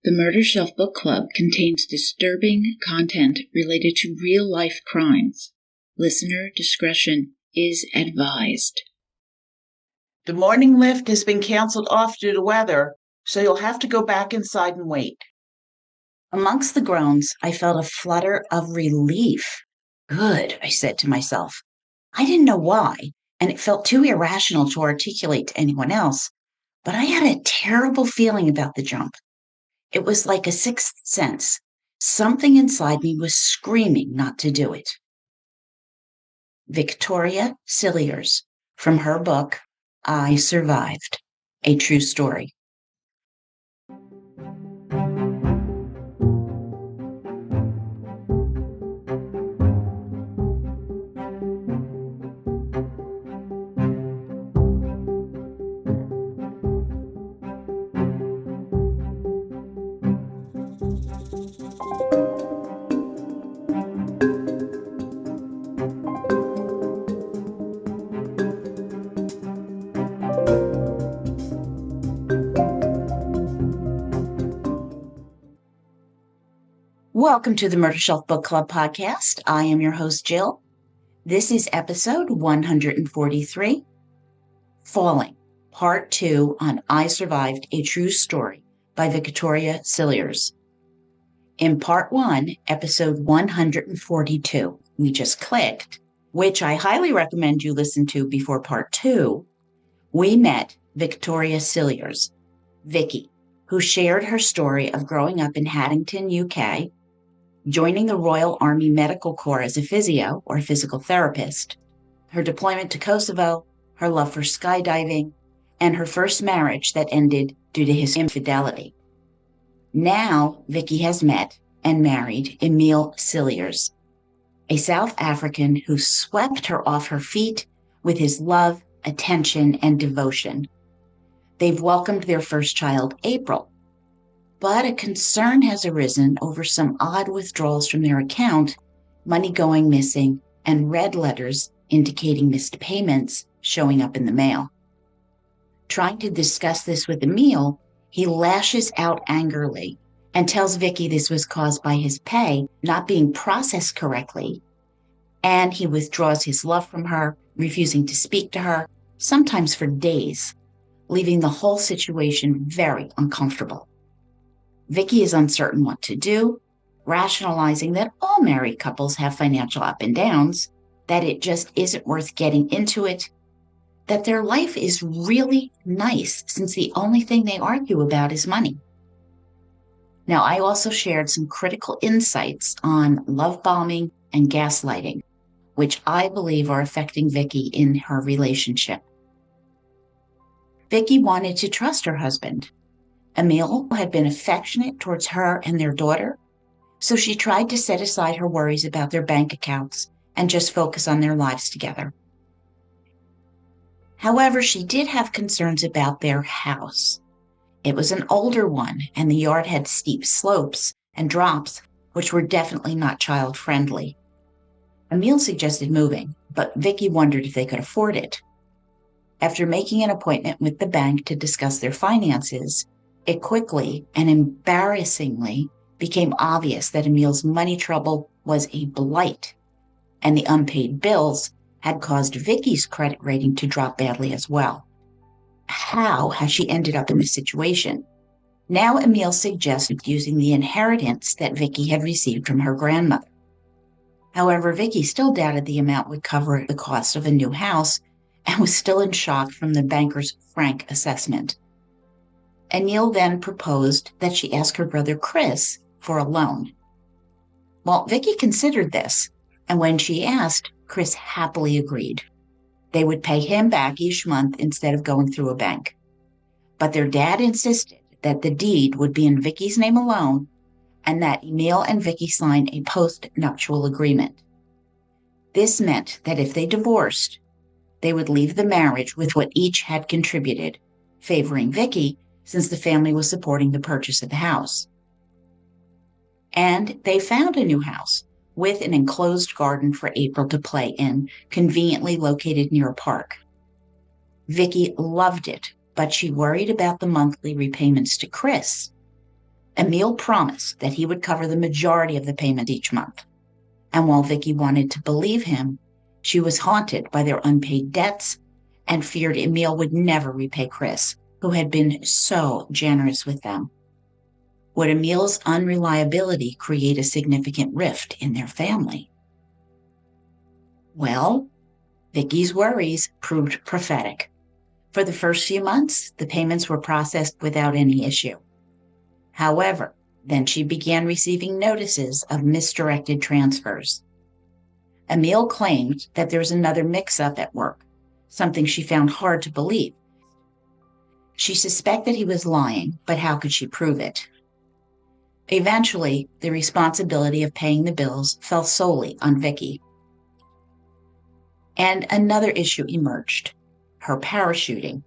The Murder Shelf Book Club contains disturbing content related to real-life crimes. Listener discretion is advised. The morning lift has been canceled off due to weather, so you'll have to go back inside and wait. Amongst the groans, I felt a flutter of relief. Good, I said to myself. I didn't know why, and it felt too irrational to articulate to anyone else, but I had a terrible feeling about the jump. It was like a sixth sense. Something inside me was screaming not to do it. Victoria Cilliers, from her book, I Survived, a True Story. Welcome to the Murder Shelf Book Club podcast. I am your host, Jill. This is episode 143, Falling, Part 2 on I Survived, a True Story by Victoria Cilliers. In Part 1, episode 142, we just clicked, which I highly recommend you listen to before Part 2, we met Victoria Cilliers, Vicky, who shared her story of growing up in Haddington, UK, joining the Royal Army Medical Corps as a physio or physical therapist, her deployment to Kosovo, her love for skydiving, and her first marriage that ended due to his infidelity. Now, Vicky has met and married Emile Cilliers, a South African who swept her off her feet with his love, attention, and devotion. They've welcomed their first child, April. But a concern has arisen over some odd withdrawals from their account, money going missing, and red letters indicating missed payments showing up in the mail. Trying to discuss this with Emile, he lashes out angrily and tells Vicky this was caused by his pay not being processed correctly, and he withdraws his love from her, refusing to speak to her, sometimes for days, leaving the whole situation very uncomfortable. Vicky is uncertain what to do, rationalizing that all married couples have financial up and downs, that it just isn't worth getting into it, that their life is really nice since the only thing they argue about is money. Now, I also shared some critical insights on love bombing and gaslighting, which I believe are affecting Vicky in her relationship. Vicky wanted to trust her husband. Emile had been affectionate towards her and their daughter, so she tried to set aside her worries about their bank accounts and just focus on their lives together. However, she did have concerns about their house. It was an older one, and the yard had steep slopes and drops, which were definitely not child-friendly. Emile suggested moving, but Vicky wondered if they could afford it. After making an appointment with the bank to discuss their finances, it quickly and embarrassingly became obvious that Emile's money trouble was a blight, and the unpaid bills had caused Vicky's credit rating to drop badly as well. How has she ended up in this situation? Now Emile suggested using the inheritance that Vicky had received from her grandmother. However, Vicky still doubted the amount would cover the cost of a new house and was still in shock from the banker's frank assessment. Emile then proposed that she ask her brother Chris for a loan. Well, Vicky considered this, and when she asked, Chris happily agreed. They would pay him back each month instead of going through a bank. But their dad insisted that the deed would be in Vicky's name alone and that Emile and Vicky sign a post-nuptial agreement. This meant that if they divorced, they would leave the marriage with what each had contributed, favoring Vicky since the family was supporting the purchase of the house. And they found a new house with an enclosed garden for April to play in, conveniently located near a park. Vicky loved it, but she worried about the monthly repayments to Chris. Emile promised that he would cover the majority of the payment each month. And while Vicky wanted to believe him, she was haunted by their unpaid debts and feared Emile would never repay Chris, who had been so generous with them. Would Emile's unreliability create a significant rift in their family? Well, Vicky's worries proved prophetic. For the first few months, the payments were processed without any issue. However, then she began receiving notices of misdirected transfers. Emile claimed that there was another mix-up at work, something she found hard to believe. She suspected he was lying, but how could she prove it? Eventually, the responsibility of paying the bills fell solely on Vicky. And another issue emerged: her parachuting.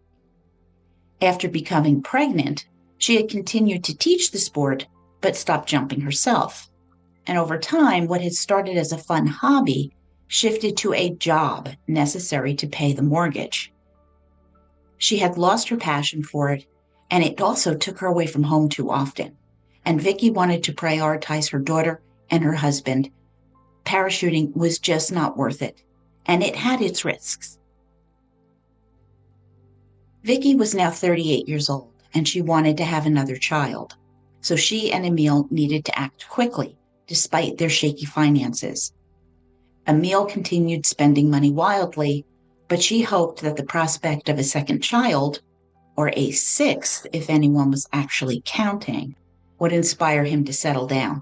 After becoming pregnant, she had continued to teach the sport, but stopped jumping herself. And over time, what had started as a fun hobby shifted to a job necessary to pay the mortgage. She had lost her passion for it, and it also took her away from home too often. And Vicky wanted to prioritize her daughter and her husband. Parachuting was just not worth it, and it had its risks. Vicky was now 38 years old, and she wanted to have another child. So she and Emile needed to act quickly, despite their shaky finances. Emile continued spending money wildly, but she hoped that the prospect of a second child, or a sixth if anyone was actually counting, would inspire him to settle down.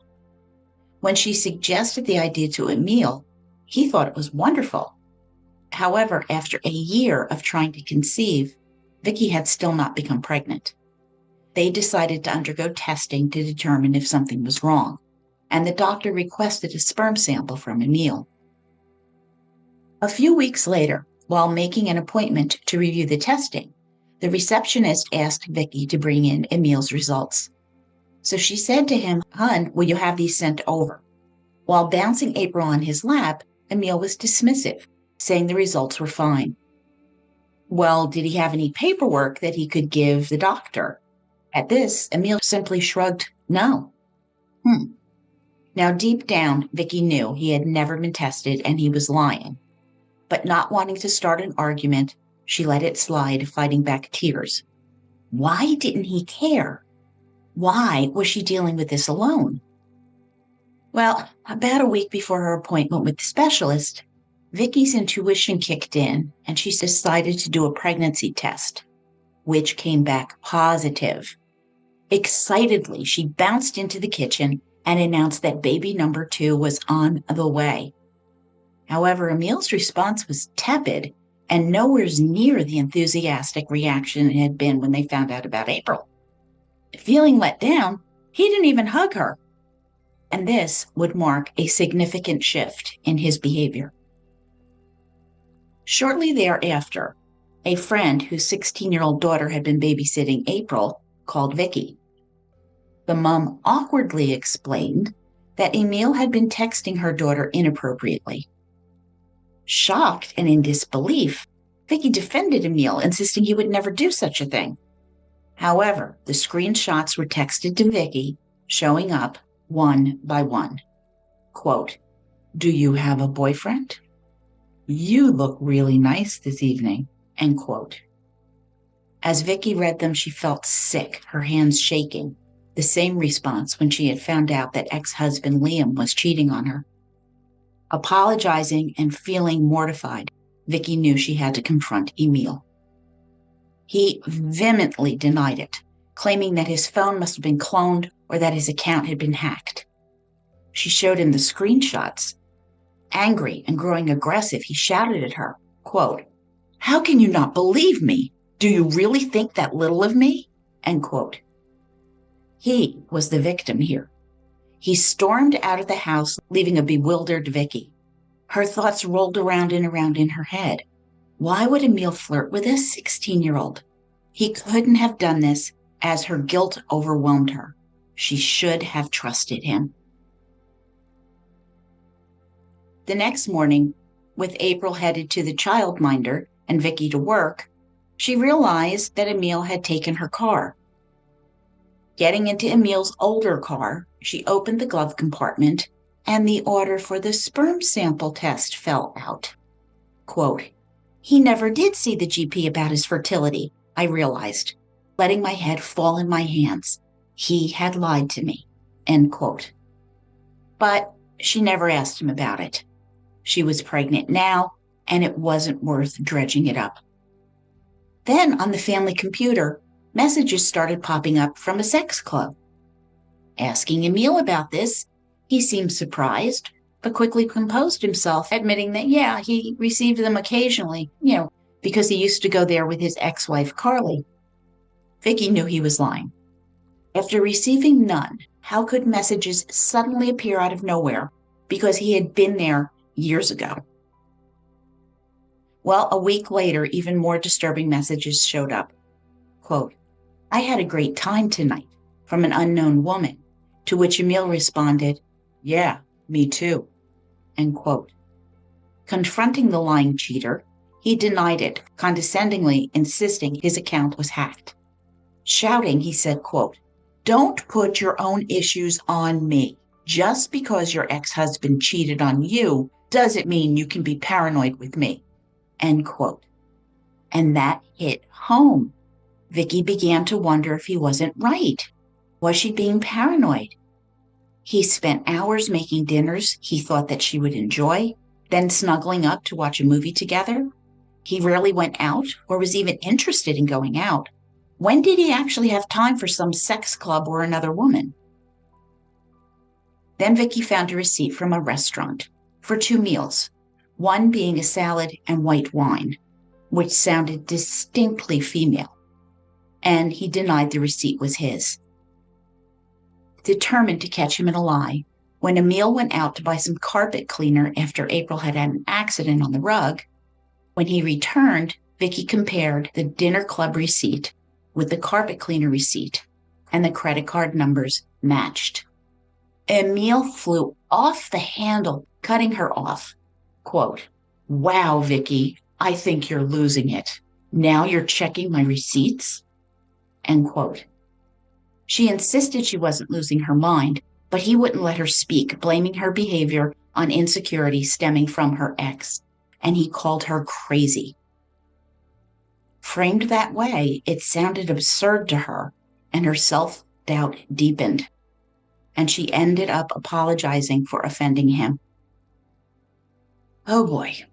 When she suggested the idea to Emile, he thought it was wonderful. However, after a year of trying to conceive, Vicky had still not become pregnant. They decided to undergo testing to determine if something was wrong, and the doctor requested a sperm sample from Emile. A few weeks later, while making an appointment to review the testing, the receptionist asked Vicky to bring in Emile's results. So she said to him, "Hun, will you have these sent over?" While bouncing April on his lap, Emile was dismissive, saying the results were fine. Well, did he have any paperwork that he could give the doctor? At this, Emile simply shrugged no. Now, deep down, Vicky knew he had never been tested and he was lying. But not wanting to start an argument, she let it slide, fighting back tears. Why didn't he care? Why was she dealing with this alone? Well, about a week before her appointment with the specialist, Vicky's intuition kicked in and she decided to do a pregnancy test, which came back positive. Excitedly, she bounced into the kitchen and announced that baby number 2 was on the way. However, Emile's response was tepid and nowhere near the enthusiastic reaction it had been when they found out about April. Feeling let down, he didn't even hug her. And this would mark a significant shift in his behavior. Shortly thereafter, a friend whose 16-year-old daughter had been babysitting April called Vicky. The mom awkwardly explained that Emile had been texting her daughter inappropriately. Shocked and in disbelief, Vicky defended Emile, insisting he would never do such a thing. However, the screenshots were texted to Vicky, showing up one by one. Quote, "Do you have a boyfriend? You look really nice this evening." End quote. As Vicky read them, she felt sick, her hands shaking, the same response when she had found out that ex-husband Liam was cheating on her. Apologizing and feeling mortified, Vicky knew she had to confront Emile. He vehemently denied it, claiming that his phone must have been cloned or that his account had been hacked. She showed him the screenshots. Angry and growing aggressive, he shouted at her, quote, "How can you not believe me? Do you really think that little of me?" End quote. He was the victim here. He stormed out of the house, leaving a bewildered Vicky. Her thoughts rolled around and around in her head. Why would Emile flirt with a 16-year-old? He couldn't have done this, as her guilt overwhelmed her. She should have trusted him. The next morning, with April headed to the childminder and Vicky to work, she realized that Emile had taken her car. Getting into Emile's older car, she opened the glove compartment and the order for the sperm sample test fell out. Quote, "He never did see the GP about his fertility," I realized, letting my head fall in my hands. He had lied to me. End quote. But she never asked him about it. She was pregnant now, and it wasn't worth dredging it up. Then on the family computer, messages started popping up from a sex club. Asking Emile about this, he seemed surprised, but quickly composed himself, admitting that, yeah, he received them occasionally, because he used to go there with his ex-wife, Carly. Vicky knew he was lying. After receiving none, how could messages suddenly appear out of nowhere because he had been there years ago? Well, a week later, even more disturbing messages showed up. Quote, "I had a great time tonight," from an unknown woman, to which Emile responded, "Yeah, me too." End quote. Confronting the lying cheater, he denied it, condescendingly insisting his account was hacked. Shouting, he said, quote, "Don't put your own issues on me. Just because your ex-husband cheated on you doesn't mean you can be paranoid with me." End quote. And that hit home. Vicky began to wonder if he wasn't right. Was she being paranoid? He spent hours making dinners he thought that she would enjoy, then snuggling up to watch a movie together. He rarely went out or was even interested in going out. When did he actually have time for some sex club or another woman? Then Vicky found a receipt from a restaurant for 2 meals, one being a salad and white wine, which sounded distinctly female, and he denied the receipt was his. Determined to catch him in a lie, when Emile went out to buy some carpet cleaner after April had an accident on the rug, when he returned, Vicky compared the dinner club receipt with the carpet cleaner receipt, and the credit card numbers matched. Emile flew off the handle, cutting her off. Quote, "Wow, Vicky, I think you're losing it. Now you're checking my receipts?" End quote. She insisted she wasn't losing her mind, but he wouldn't let her speak, blaming her behavior on insecurity stemming from her ex, and he called her crazy. Framed that way, it sounded absurd to her, and her self-doubt deepened, and she ended up apologizing for offending him. Oh boy.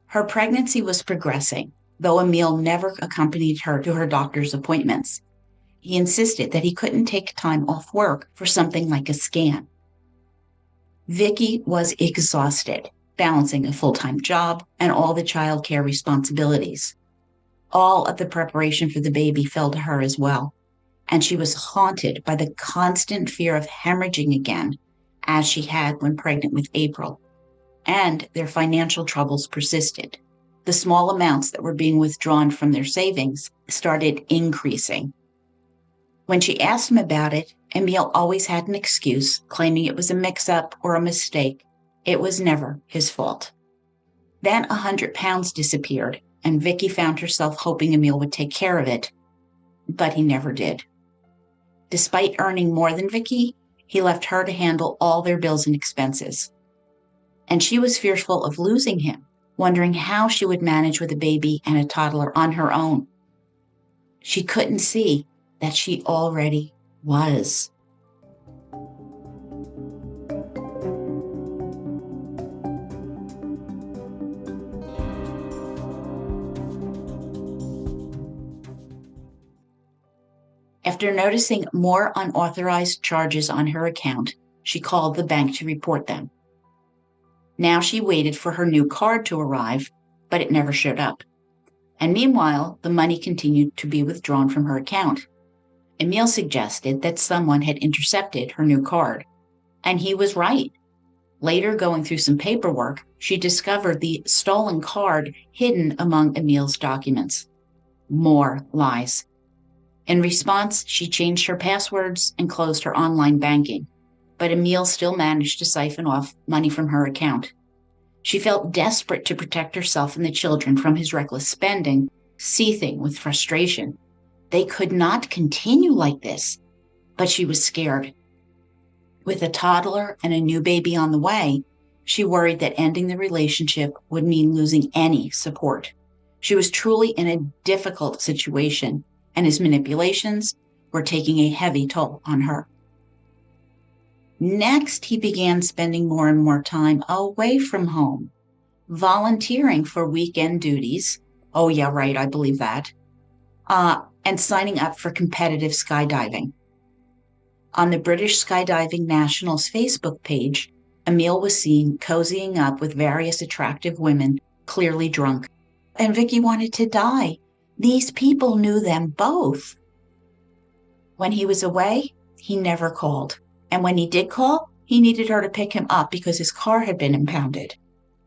Her pregnancy was progressing, though Emile never accompanied her to her doctor's appointments. He insisted that he couldn't take time off work for something like a scan. Vicky was exhausted, balancing a full-time job and all the childcare responsibilities. All of the preparation for the baby fell to her as well, and she was haunted by the constant fear of hemorrhaging again, as she had when pregnant with April. And their financial troubles persisted. The small amounts that were being withdrawn from their savings started increasing. When she asked him about it, Emile always had an excuse, claiming it was a mix-up or a mistake. It was never his fault. Then 100 pounds disappeared, and Vicky found herself hoping Emile would take care of it, but he never did. Despite earning more than Vicky, he left her to handle all their bills and expenses. And she was fearful of losing him, wondering how she would manage with a baby and a toddler on her own. She couldn't see that she already was. After noticing more unauthorized charges on her account, she called the bank to report them. Now she waited for her new card to arrive, but it never showed up. And meanwhile, the money continued to be withdrawn from her account. Emile suggested that someone had intercepted her new card, and he was right. Later, going through some paperwork, she discovered the stolen card hidden among Emile's documents. More lies. In response, she changed her passwords and closed her online banking, but Emile still managed to siphon off money from her account. She felt desperate to protect herself and the children from his reckless spending, seething with frustration. They could not continue like this, but she was scared. With a toddler and a new baby on the way, she worried that ending the relationship would mean losing any support. She was truly in a difficult situation, and his manipulations were taking a heavy toll on her. Next, he began spending more and more time away from home, volunteering for weekend duties. Oh, yeah, right, I believe that. And signing up for competitive skydiving. On the British Skydiving National's Facebook page, Emile was seen cozying up with various attractive women, clearly drunk. And Vicky wanted to die. These people knew them both. When he was away, he never called. And when he did call, he needed her to pick him up because his car had been impounded.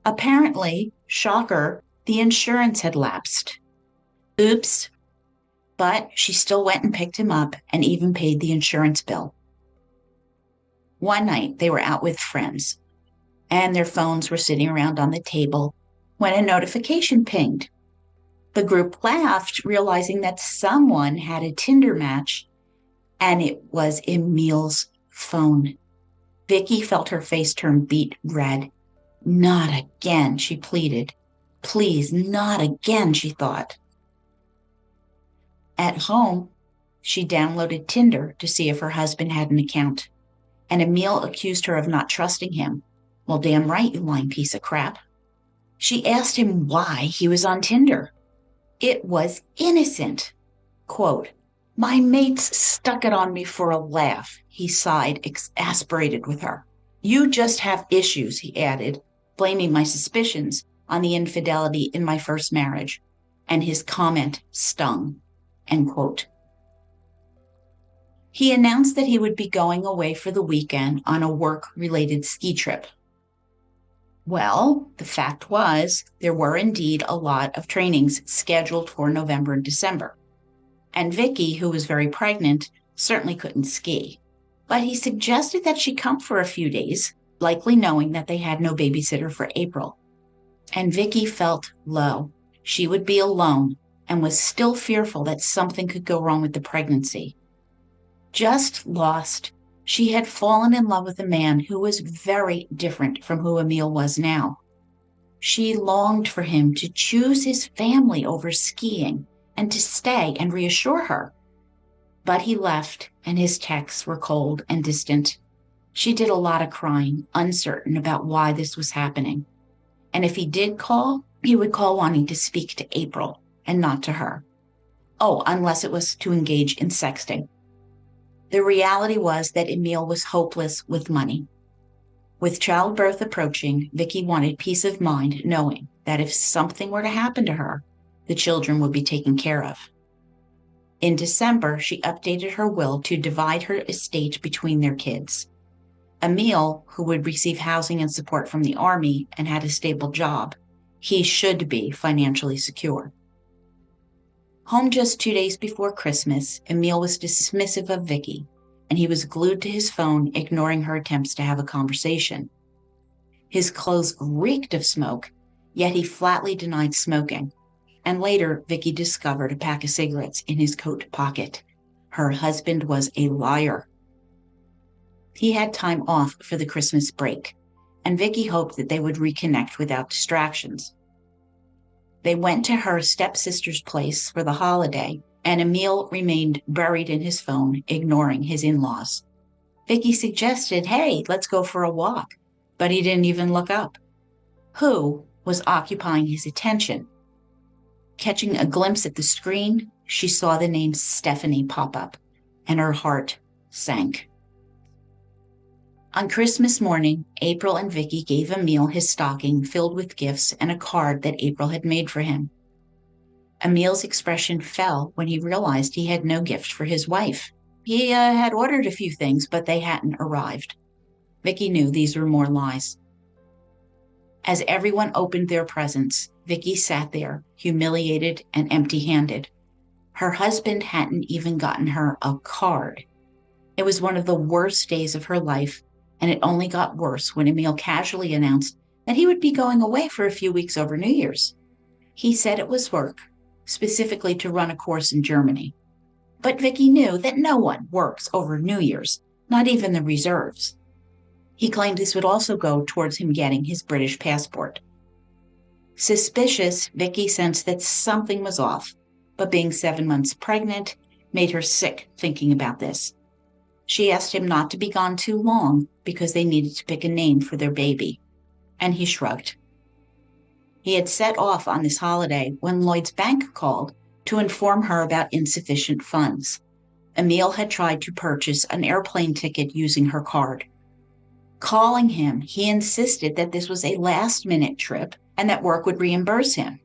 Apparently, shocker, the insurance had lapsed. Oops. But she still went and picked him up and even paid the insurance bill. One night, they were out with friends, and their phones were sitting around on the table when a notification pinged. The group laughed, realizing that someone had a Tinder match, and it was Emile's phone. Vicky felt her face turn beet red. Not again, she pleaded. Please, not again, she thought. At home, she downloaded Tinder to see if her husband had an account, and Emile accused her of not trusting him. Well, damn right, you lying piece of crap. She asked him why he was on Tinder. It was innocent. Quote, "My mates stuck it on me for a laugh," he sighed, exasperated with her. "You just have issues," he added, blaming my suspicions on the infidelity in my first marriage. And his comment stung. End quote. He announced that he would be going away for the weekend on a work-related ski trip. Well, the fact was, there were indeed a lot of trainings scheduled for November and December. And Vicky, who was very pregnant, certainly couldn't ski. But he suggested that she come for a few days, likely knowing that they had no babysitter for April. And Vicky felt low. She would be alone and was still fearful that something could go wrong with the pregnancy. Just lost, she had fallen in love with a man who was very different from who Emile was now. She longed for him to choose his family over skiing and to stay and reassure her. But he left, and his texts were cold and distant. She did a lot of crying, uncertain about why this was happening. And if he did call, he would call wanting to speak to April and not to her. Oh, unless it was to engage in sexting. The reality was that Emile was hopeless with money. With childbirth approaching, Vicky wanted peace of mind knowing that if something were to happen to her, the children would be taken care of. In December, she updated her will to divide her estate between their kids. Emile, who would receive housing and support from the Army and had a stable job, he should be financially secure. Home just 2 days before Christmas, Emile was dismissive of Vicky, and he was glued to his phone, ignoring her attempts to have a conversation. His clothes reeked of smoke, yet he flatly denied smoking. And later, Vicky discovered a pack of cigarettes in his coat pocket. Her husband was a liar. He had time off for the Christmas break, and Vicky hoped that they would reconnect without distractions. They went to her stepsister's place for the holiday, and Emile remained buried in his phone, ignoring his in-laws. Vicky suggested, "Hey, let's go for a walk," but he didn't even look up. Who was occupying his attention? Catching a glimpse at the screen, she saw the name Stephanie pop up, and her heart sank. On Christmas morning, April and Vicky gave Emile his stocking filled with gifts and a card that April had made for him. Emile's expression fell when he realized he had no gift for his wife. He had ordered a few things, but they hadn't arrived. Vicky knew these were more lies. As everyone opened their presents, Vicky sat there, humiliated and empty-handed. Her husband hadn't even gotten her a card. It was one of the worst days of her life, and it only got worse when Emile casually announced that he would be going away for a few weeks over New Year's. He said it was work, specifically to run a course in Germany. But Vicky knew that no one works over New Year's, not even the reserves. He claimed this would also go towards him getting his British passport. Suspicious, Vicky sensed that something was off, but being 7 months pregnant made her sick thinking about this. She asked him not to be gone too long because they needed to pick a name for their baby, and he shrugged. He had set off on this holiday when Lloyd's bank called to inform her about insufficient funds. Emile had tried to purchase an airplane ticket using her card. Calling him, he insisted that this was a last-minute trip and that work would reimburse him.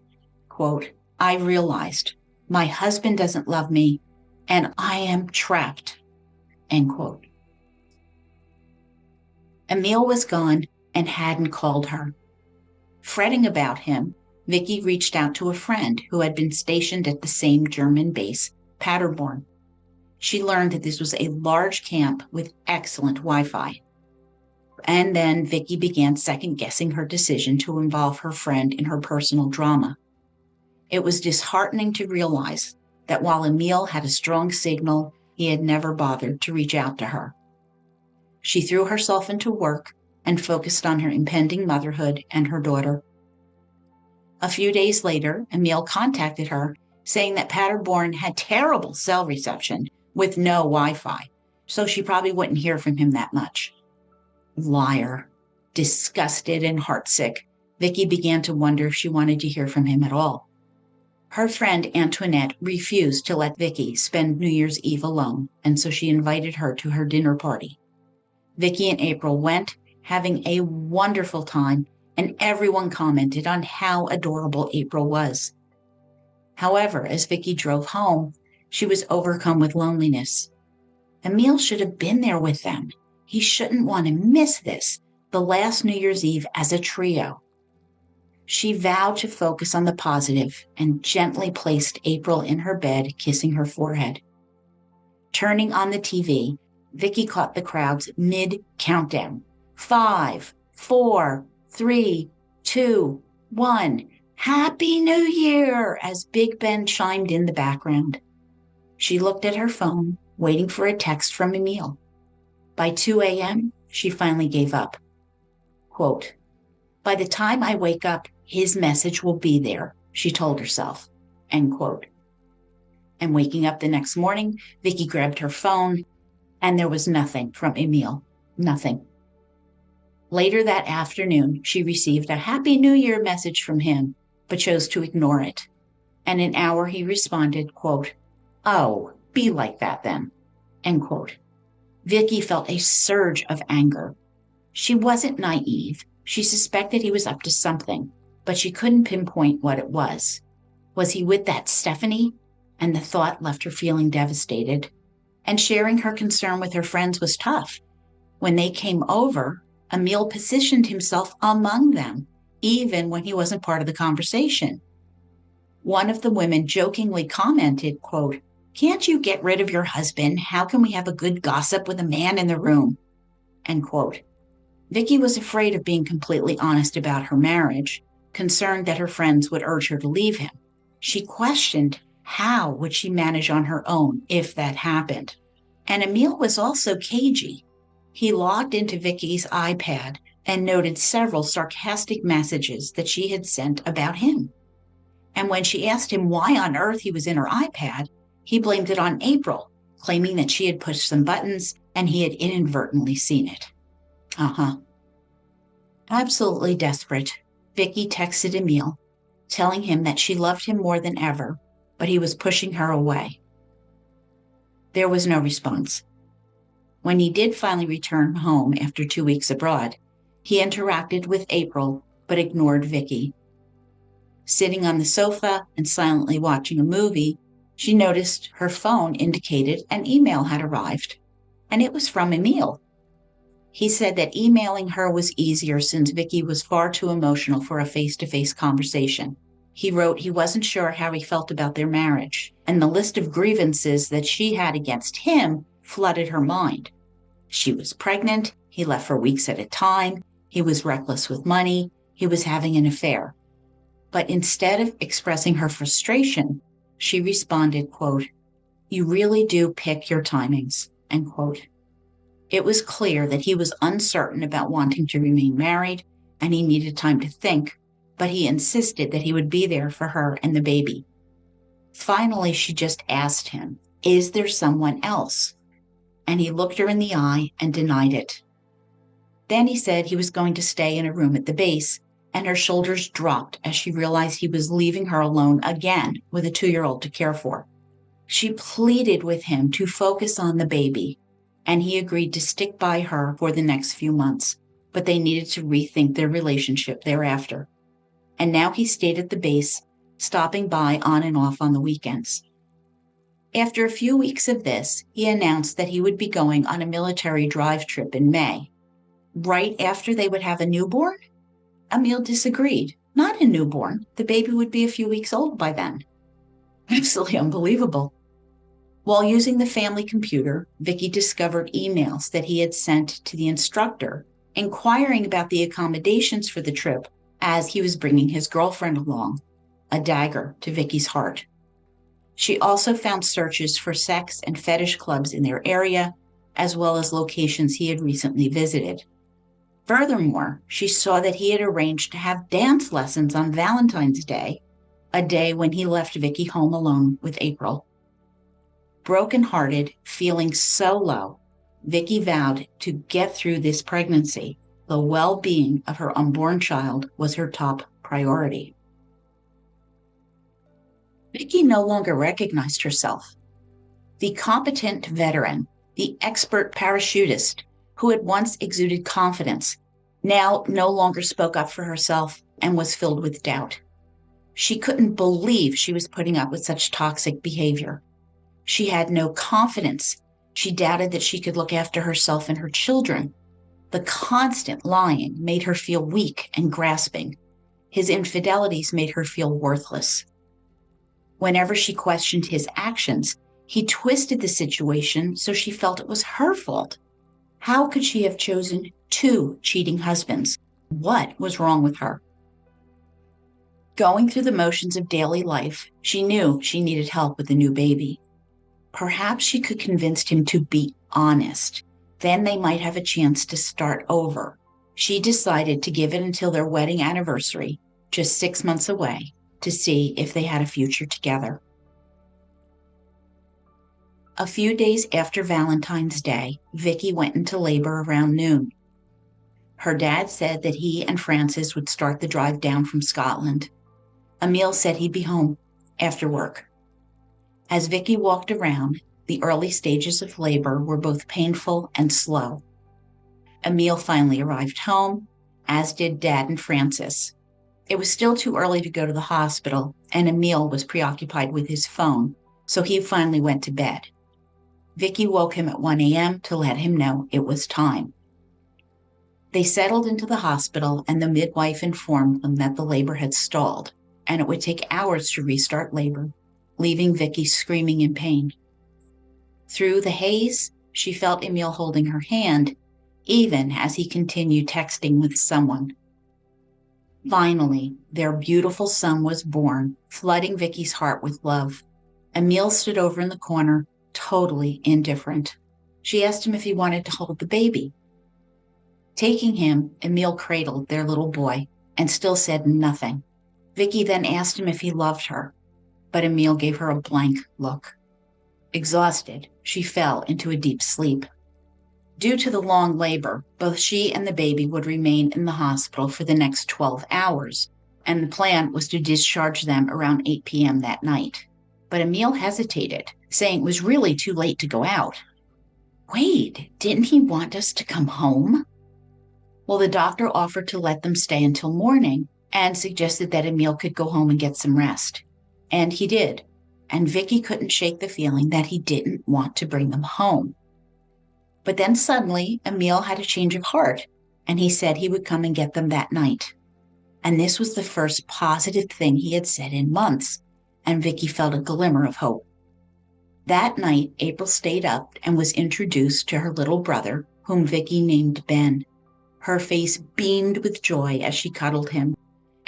Quote, "I realized my husband doesn't love me and I am trapped." End quote. Emile was gone and hadn't called her. Fretting about him, Vicky reached out to a friend who had been stationed at the same German base, Paderborn. She learned that this was a large camp with excellent Wi-Fi. And then Vicky began second-guessing her decision to involve her friend in her personal drama. It was disheartening to realize that while Emile had a strong signal, he had never bothered to reach out to her. She threw herself into work and focused on her impending motherhood and her daughter. A few days later, Emile contacted her, saying that Paderborn had terrible cell reception with no Wi-Fi, so she probably wouldn't hear from him that much. Liar. Disgusted and heartsick, Vicky began to wonder if she wanted to hear from him at all. Her friend Antoinette refused to let Vicky spend New Year's Eve alone, and so she invited her to her dinner party. Vicky and April went, having a wonderful time, and everyone commented on how adorable April was. However, as Vicky drove home, she was overcome with loneliness. Emile should have been there with them. He shouldn't want to miss this, the last New Year's Eve as a trio. She vowed to focus on the positive and gently placed April in her bed, kissing her forehead. Turning on the TV, Vicky caught the crowd's mid-countdown. 5, 4, 3, 2, 1. Happy New Year! As Big Ben chimed in the background. She looked at her phone, waiting for a text from Emile. By 2 a.m., she finally gave up. Quote, "By the time I wake up, his message will be there," she told herself. End quote. And waking up the next morning, Vicky grabbed her phone, and there was nothing from Emile. Nothing. Later that afternoon, she received a Happy New Year message from him, but chose to ignore it. And an hour he responded, quote, "Oh, be like that then." End quote. Vicky felt a surge of anger. She wasn't naive. She suspected he was up to something, but she couldn't pinpoint what it was. Was he with that Stephanie? And the thought left her feeling devastated. And sharing her concern with her friends was tough. When they came over, Emile positioned himself among them, even when he wasn't part of the conversation. One of the women jokingly commented, quote, "Can't you get rid of your husband? How can we have a good gossip with a man in the room?" End quote. Vicky was afraid of being completely honest about her marriage, concerned that her friends would urge her to leave him. She questioned how would she manage on her own if that happened. And Emile was also cagey. He logged into Vicky's iPad and noted several sarcastic messages that she had sent about him. And when she asked him why on earth he was in her iPad, he blamed it on April, claiming that she had pushed some buttons and he had inadvertently seen it. Absolutely desperate, Vicky texted Emile, telling him that she loved him more than ever, but he was pushing her away. There was no response. When he did finally return home after 2 weeks abroad, he interacted with April but ignored Vicky. Sitting on the sofa and silently watching a movie, she noticed her phone indicated an email had arrived, and it was from Emile. He said that emailing her was easier since Vicky was far too emotional for a face-to-face conversation. He wrote he wasn't sure how he felt about their marriage, and the list of grievances that she had against him flooded her mind. She was pregnant, he left for weeks at a time, he was reckless with money, he was having an affair. But instead of expressing her frustration, she responded, quote, You really do pick your timings, end quote. It was clear that he was uncertain about wanting to remain married, and he needed time to think, but he insisted that he would be there for her and the baby. Finally, she just asked him, "Is there someone else?" And he looked her in the eye and denied it. Then he said he was going to stay in a room at the base, and her shoulders dropped as she realized he was leaving her alone again with a 2-year-old to care for. She pleaded with him to focus on the baby, and he agreed to stick by her for the next few months, but they needed to rethink their relationship thereafter. And now he stayed at the base, stopping by on and off on the weekends. After a few weeks of this, he announced that he would be going on a military drive trip in May. Right after they would have a newborn? Emile disagreed. Not a newborn. The baby would be a few weeks old by then. Absolutely unbelievable. While using the family computer, Vicky discovered emails that he had sent to the instructor inquiring about the accommodations for the trip as he was bringing his girlfriend along, a dagger to Vicky's heart. She also found searches for sex and fetish clubs in their area, as well as locations he had recently visited. Furthermore, she saw that he had arranged to have dance lessons on Valentine's Day, a day when he left Vicky home alone with April. Brokenhearted, feeling so low, Vicky vowed to get through this pregnancy. The well-being of her unborn child was her top priority. Vicky no longer recognized herself. The competent veteran, the expert parachutist who had once exuded confidence, now no longer spoke up for herself and was filled with doubt. She couldn't believe she was putting up with such toxic behavior. She had no confidence. She doubted that she could look after herself and her children. The constant lying made her feel weak and grasping. His infidelities made her feel worthless. Whenever she questioned his actions, he twisted the situation so she felt it was her fault. How could she have chosen 2 cheating husbands? What was wrong with her? Going through the motions of daily life, she knew she needed help with the new baby. Perhaps she could convince him to be honest. Then they might have a chance to start over. She decided to give it until their wedding anniversary, just 6 months away, to see if they had a future together. A few days after Valentine's Day, Vicky went into labor around noon. Her dad said that he and Frances would start the drive down from Scotland. Emile said he'd be home after work. As Vicky walked around, the early stages of labor were both painful and slow. Emile finally arrived home, as did Dad and Frances. It was still too early to go to the hospital, and Emile was preoccupied with his phone, so he finally went to bed. Vicky woke him at 1 a.m. to let him know it was time. They settled into the hospital, and the midwife informed them that the labor had stalled, and it would take hours to restart labor, leaving Vicky screaming in pain. Through the haze, she felt Emile holding her hand, even as he continued texting with someone. Finally, their beautiful son was born, flooding Vicky's heart with love. Emile stood over in the corner, totally indifferent. She asked him if he wanted to hold the baby. Taking him, Emile cradled their little boy and still said nothing. Vicky then asked him if he loved her, but Emile gave her a blank look. Exhausted, she fell into a deep sleep. Due to the long labor, both she and the baby would remain in the hospital for the next 12 hours, and the plan was to discharge them around 8 p.m. that night. But Emile hesitated, saying it was really too late to go out. Wait, didn't he want us to come home? Well, the doctor offered to let them stay until morning and suggested that Emile could go home and get some rest. And he did. And Vicky couldn't shake the feeling that he didn't want to bring them home. But then suddenly, Emile had a change of heart, and he said he would come and get them that night. And this was the first positive thing he had said in months, and Vicky felt a glimmer of hope. That night, April stayed up and was introduced to her little brother, whom Vicky named Ben. Her face beamed with joy as she cuddled him,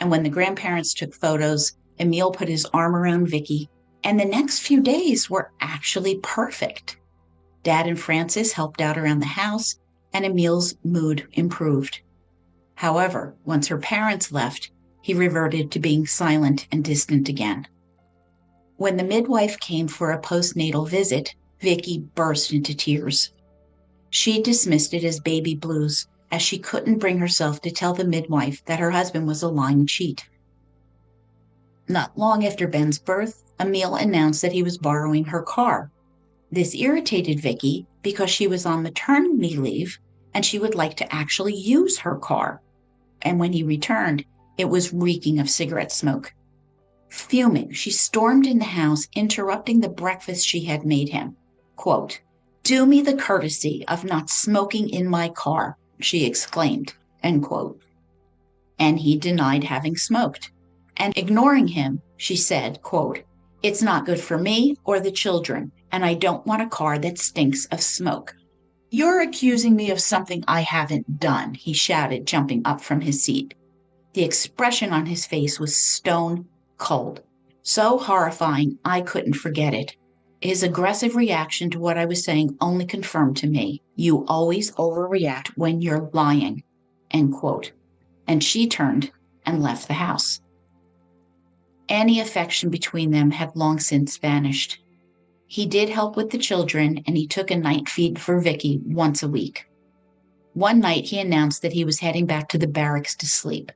and when the grandparents took photos, Emile put his arm around Vicky, And the next few days were actually perfect. Dad and Frances helped out around the house, and Emile's mood improved. However, once her parents left, he reverted to being silent and distant again. When the midwife came for a postnatal visit, Vicky burst into tears. She dismissed it as baby blues, as she couldn't bring herself to tell the midwife that her husband was a lying cheat. Not long after Ben's birth, Emile announced that he was borrowing her car. This irritated Vicky because she was on maternity leave and she would like to actually use her car. And when he returned, it was reeking of cigarette smoke. Fuming, she stormed in the house, interrupting the breakfast she had made him. Quote, "Do me the courtesy of not smoking in my car," she exclaimed, end quote. And he denied having smoked. And ignoring him, she said, quote, "It's not good for me or the children, and I don't want a car that stinks of smoke." "You're accusing me of something I haven't done," he shouted, jumping up from his seat. The expression on his face was stone cold, so horrifying I couldn't forget it. His aggressive reaction to what I was saying only confirmed to me, "You always overreact when you're lying," end quote. And she turned and left the house. Any affection between them had long since vanished. He did help with the children, and he took a night feed for Vicky once a week. One night he announced that he was heading back to the barracks to sleep.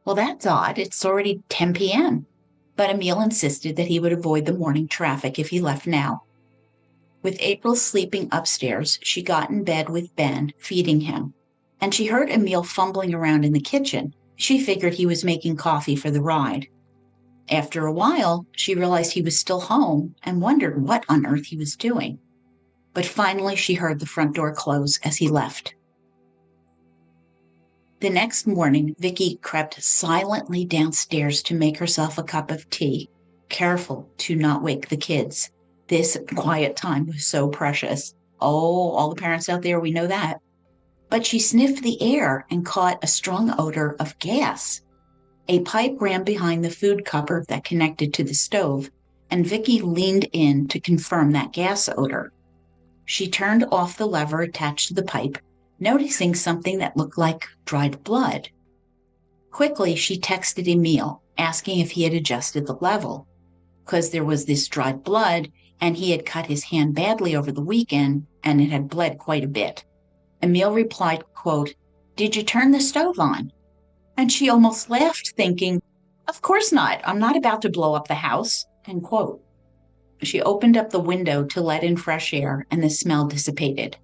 Well, that's odd. It's already 10 p.m. But Emile insisted that he would avoid the morning traffic if he left now. With April sleeping upstairs, she got in bed with Ben, feeding him, and she heard Emile fumbling around in the kitchen. She figured he was making coffee for the ride. After a while, she realized he was still home and wondered what on earth he was doing. But finally, she heard the front door close as he left. The next morning, Vicky crept silently downstairs to make herself a cup of tea, careful to not wake the kids. This quiet time was so precious. Oh, all the parents out there, we know that. But she sniffed the air and caught a strong odor of gas. A pipe ran behind the food cupboard that connected to the stove, and Vicky leaned in to confirm that gas odor. She turned off the lever attached to the pipe, noticing something that looked like dried blood. Quickly, she texted Emile, asking if he had adjusted the level, because there was this dried blood, and he had cut his hand badly over the weekend, and it had bled quite a bit. Emile replied, quote, "Did you turn the stove on?" And she almost laughed, thinking, "Of course not. I'm not about to blow up the house," end quote. She opened up the window to let in fresh air, and the smell dissipated.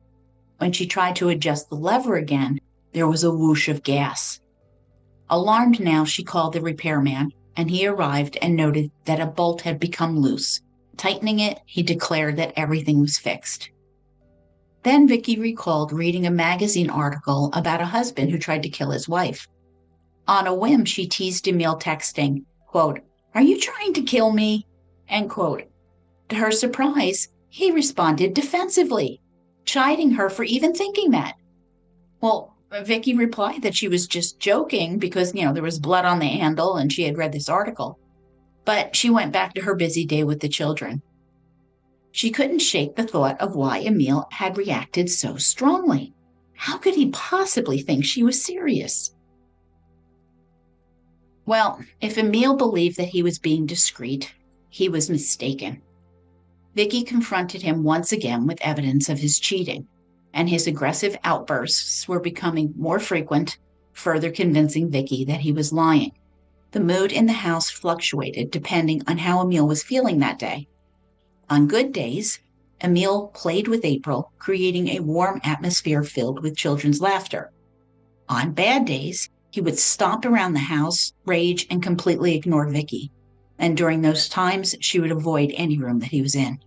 When she tried to adjust the lever again, there was a whoosh of gas. Alarmed now, she called the repairman, and he arrived and noted that a bolt had become loose. Tightening it, he declared that everything was fixed. Then Vicky recalled reading a magazine article about a husband who tried to kill his wife. On a whim, she teased Emile, texting, quote, "Are you trying to kill me?" end quote. To her surprise, he responded defensively, chiding her for even thinking that. Well, Vicky replied that she was just joking because, there was blood on the handle and she had read this article. But she went back to her busy day with the children. She couldn't shake the thought of why Emile had reacted so strongly. How could he possibly think she was serious? Well, if Emile believed that he was being discreet, he was mistaken. Vicky confronted him once again with evidence of his cheating, and his aggressive outbursts were becoming more frequent, further convincing Vicky that he was lying. The mood in the house fluctuated depending on how Emile was feeling that day. On good days, Emile played with April, creating a warm atmosphere filled with children's laughter. On bad days, he would stomp around the house, rage, and completely ignore Vicky. And during those times, she would avoid any room that he was in.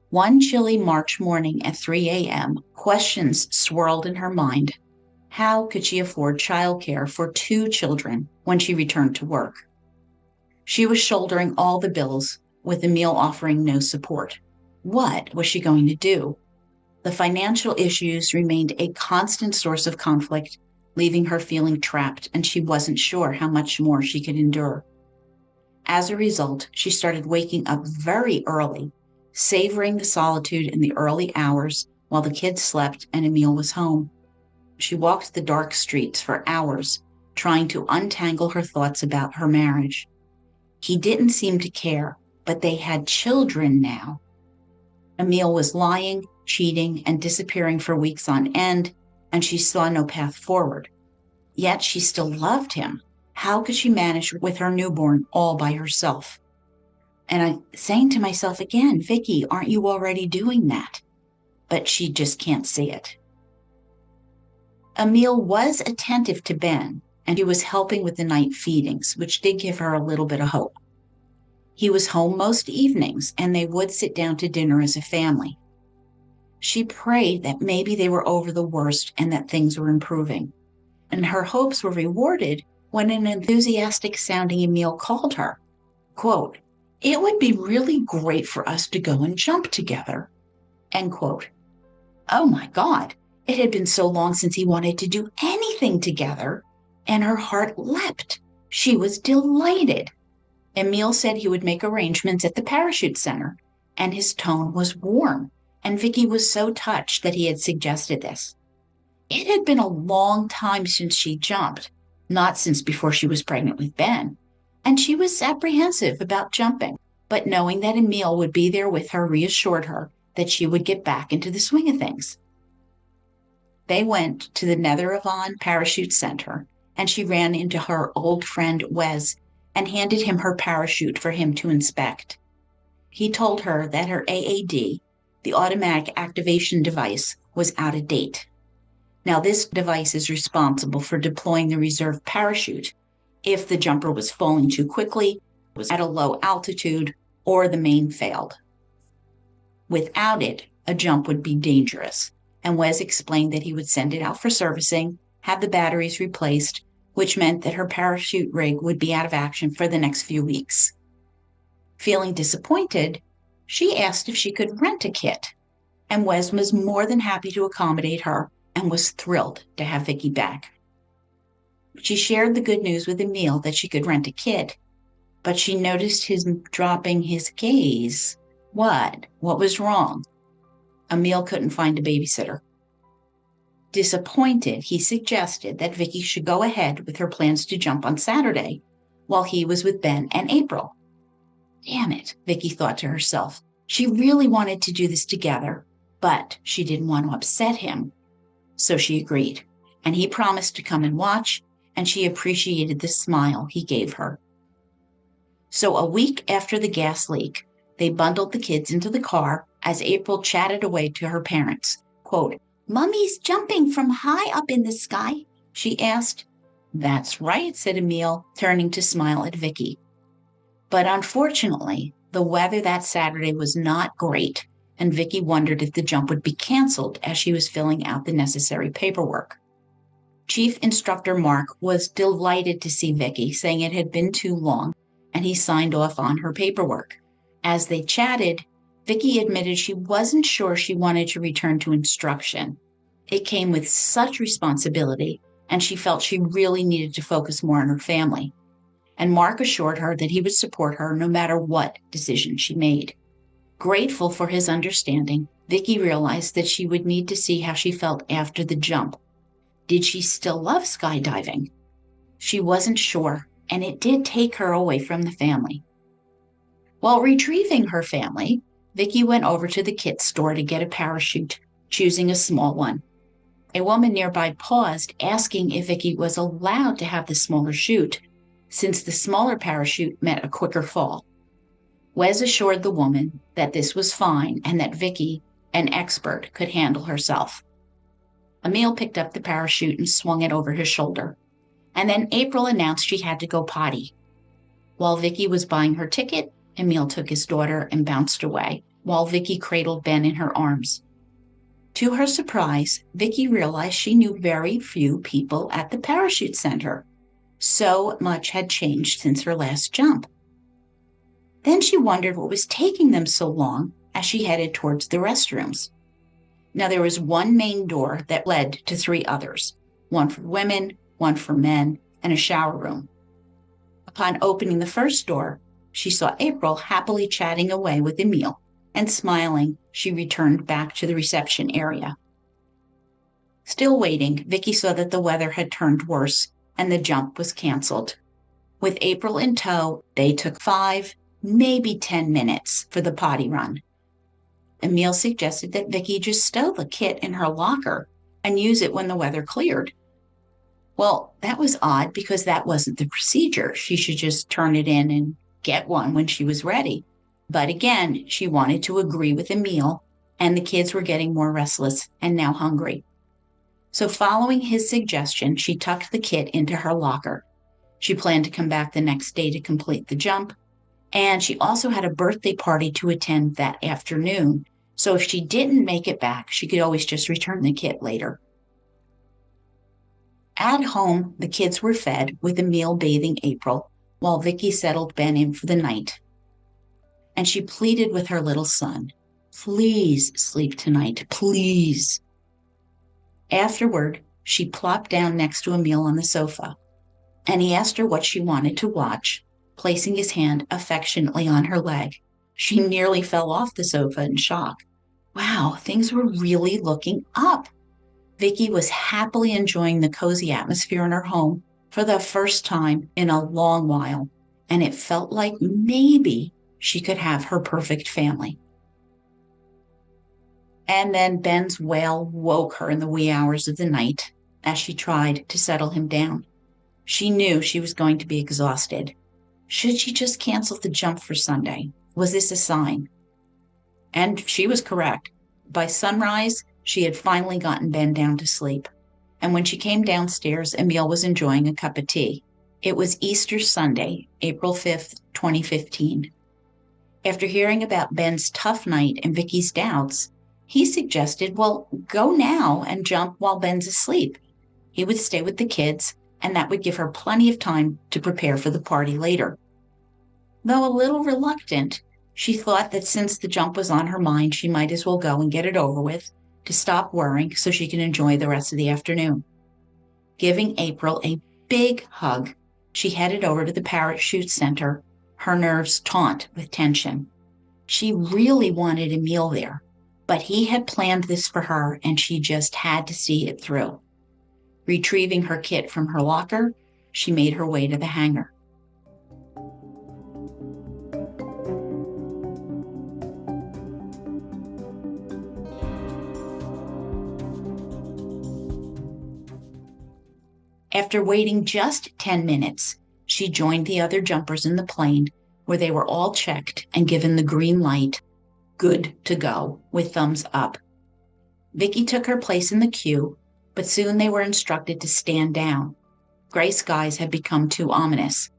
One chilly March morning at 3 a.m., questions swirled in her mind. How could she afford childcare for 2 children when she returned to work? She was shouldering all the bills, with Emile offering no support. What was she going to do? The financial issues remained a constant source of conflict, leaving her feeling trapped, and she wasn't sure how much more she could endure. As a result, she started waking up very early, savoring the solitude in the early hours while the kids slept and Emile was home. She walked the dark streets for hours, trying to untangle her thoughts about her marriage. He didn't seem to care, but they had children now. Emile was lying, cheating, and disappearing for weeks on end, and she saw no path forward. Yet she still loved him. How could she manage with her newborn all by herself? And I'm saying to myself again, Vicky, aren't you already doing that? But she just can't see it. Emile was attentive to Ben, and he was helping with the night feedings, which did give her a little bit of hope. He was home most evenings, and they would sit down to dinner as a family. She prayed that maybe they were over the worst and that things were improving. And her hopes were rewarded when an enthusiastic-sounding Emile called her. Quote, "It would be really great for us to go and jump together." End quote. Oh my God, it had been so long since he wanted to do anything together, and her heart leapt. She was delighted. Emile said he would make arrangements at the parachute center, and his tone was warm, and Vicky was so touched that he had suggested this. It had been a long time since she jumped, not since before she was pregnant with Ben, and she was apprehensive about jumping, but knowing that Emile would be there with her reassured her that she would get back into the swing of things. They went to the Netheravon Parachute Center, and she ran into her old friend Wes and handed him her parachute for him to inspect. He told her that her AAD, the automatic activation device, was out of date. Now, this device is responsible for deploying the reserve parachute if the jumper was falling too quickly, was at a low altitude, or the main failed. Without it, a jump would be dangerous, and Wes explained that he would send it out for servicing, have the batteries replaced, which meant that her parachute rig would be out of action for the next few weeks. Feeling disappointed, she asked if she could rent a kit, and Wes was more than happy to accommodate her and was thrilled to have Vicky back. She shared the good news with Emile that she could rent a kit, but she noticed him dropping his gaze. What? What was wrong? Emile couldn't find a babysitter. Disappointed, he suggested that Vicky should go ahead with her plans to jump on Saturday while he was with Ben and April. Damn it, Vicky thought to herself. She really wanted to do this together, but she didn't want to upset him. So she agreed, and he promised to come and watch, and she appreciated the smile he gave her. So a week after the gas leak, they bundled the kids into the car as April chatted away to her parents. Quote, "Mummy's jumping from high up in the sky?" she asked. "That's right," said Emile, turning to smile at Vicky. But unfortunately, the weather that Saturday was not great, and Vicky wondered if the jump would be canceled as she was filling out the necessary paperwork. Chief Instructor Mark was delighted to see Vicky, saying it had been too long, and he signed off on her paperwork. As they chatted, Vicky admitted she wasn't sure she wanted to return to instruction. It came with such responsibility, and she felt she really needed to focus more on her family. And Mark assured her that he would support her no matter what decision she made. Grateful for his understanding, Vicky realized that she would need to see how she felt after the jump. Did she still love skydiving? She wasn't sure, and it did take her away from the family. While retrieving her family, Vicky went over to the kit store to get a parachute, choosing a small one. A woman nearby paused, asking if Vicky was allowed to have the smaller chute, since the smaller parachute meant a quicker fall. Wes assured the woman that this was fine and that Vicky, an expert, could handle herself. Emile picked up the parachute and swung it over his shoulder. And then April announced she had to go potty. While Vicky was buying her ticket, Emile took his daughter and bounced away, while Vicky cradled Ben in her arms. To her surprise, Vicky realized she knew very few people at the parachute center. So much had changed since her last jump. Then she wondered what was taking them so long as she headed towards the restrooms. Now, there was one main door that led to 3 others, one for women, one for men, and a shower room. Upon opening the first door, she saw April happily chatting away with Emile, and smiling, she returned back to the reception area. Still waiting, Vicky saw that the weather had turned worse and the jump was canceled. With April in tow, they took 5, maybe 10 minutes for the potty run. Emile suggested that Vicky just stow the kit in her locker and use it when the weather cleared. Well, that was odd because that wasn't the procedure. She should just turn it in and get one when she was ready. But again, she wanted to agree with Emile, and the kids were getting more restless and now hungry. So following his suggestion, she tucked the kit into her locker. She planned to come back the next day to complete the jump, and she also had a birthday party to attend that afternoon. So if she didn't make it back, she could always just return the kit later. At home, the kids were fed, with Emile bathing April, while Vicky settled Ben in for the night. And she pleaded with her little son, "Please sleep tonight, please." Afterward, she plopped down next to Emile on the sofa, and he asked her what she wanted to watch, placing his hand affectionately on her leg. She nearly fell off the sofa in shock. Wow, things were really looking up. Vicky was happily enjoying the cozy atmosphere in her home for the first time in a long while, and it felt like maybe she could have her perfect family. And then Ben's wail woke her in the wee hours of the night as she tried to settle him down. She knew she was going to be exhausted. Should she just cancel the jump for Sunday? Was this a sign? And she was correct. By sunrise, she had finally gotten Ben down to sleep. And when she came downstairs, Emile was enjoying a cup of tea. It was Easter Sunday, April 5th, 2015. After hearing about Ben's tough night and Vicky's doubts, he suggested, well, go now and jump while Ben's asleep. He would stay with the kids, and that would give her plenty of time to prepare for the party later. Though a little reluctant, she thought that since the jump was on her mind, she might as well go and get it over with to stop worrying so she can enjoy the rest of the afternoon. Giving April a big hug, she headed over to the parachute center, her nerves taut with tension. She really wanted Emile there, but he had planned this for her and she just had to see it through. Retrieving her kit from her locker, she made her way to the hangar. After waiting just 10 minutes, she joined the other jumpers in the plane, where they were all checked and given the green light, good to go, with thumbs up. Vicky took her place in the queue, but soon they were instructed to stand down. Gray skies had become too ominous.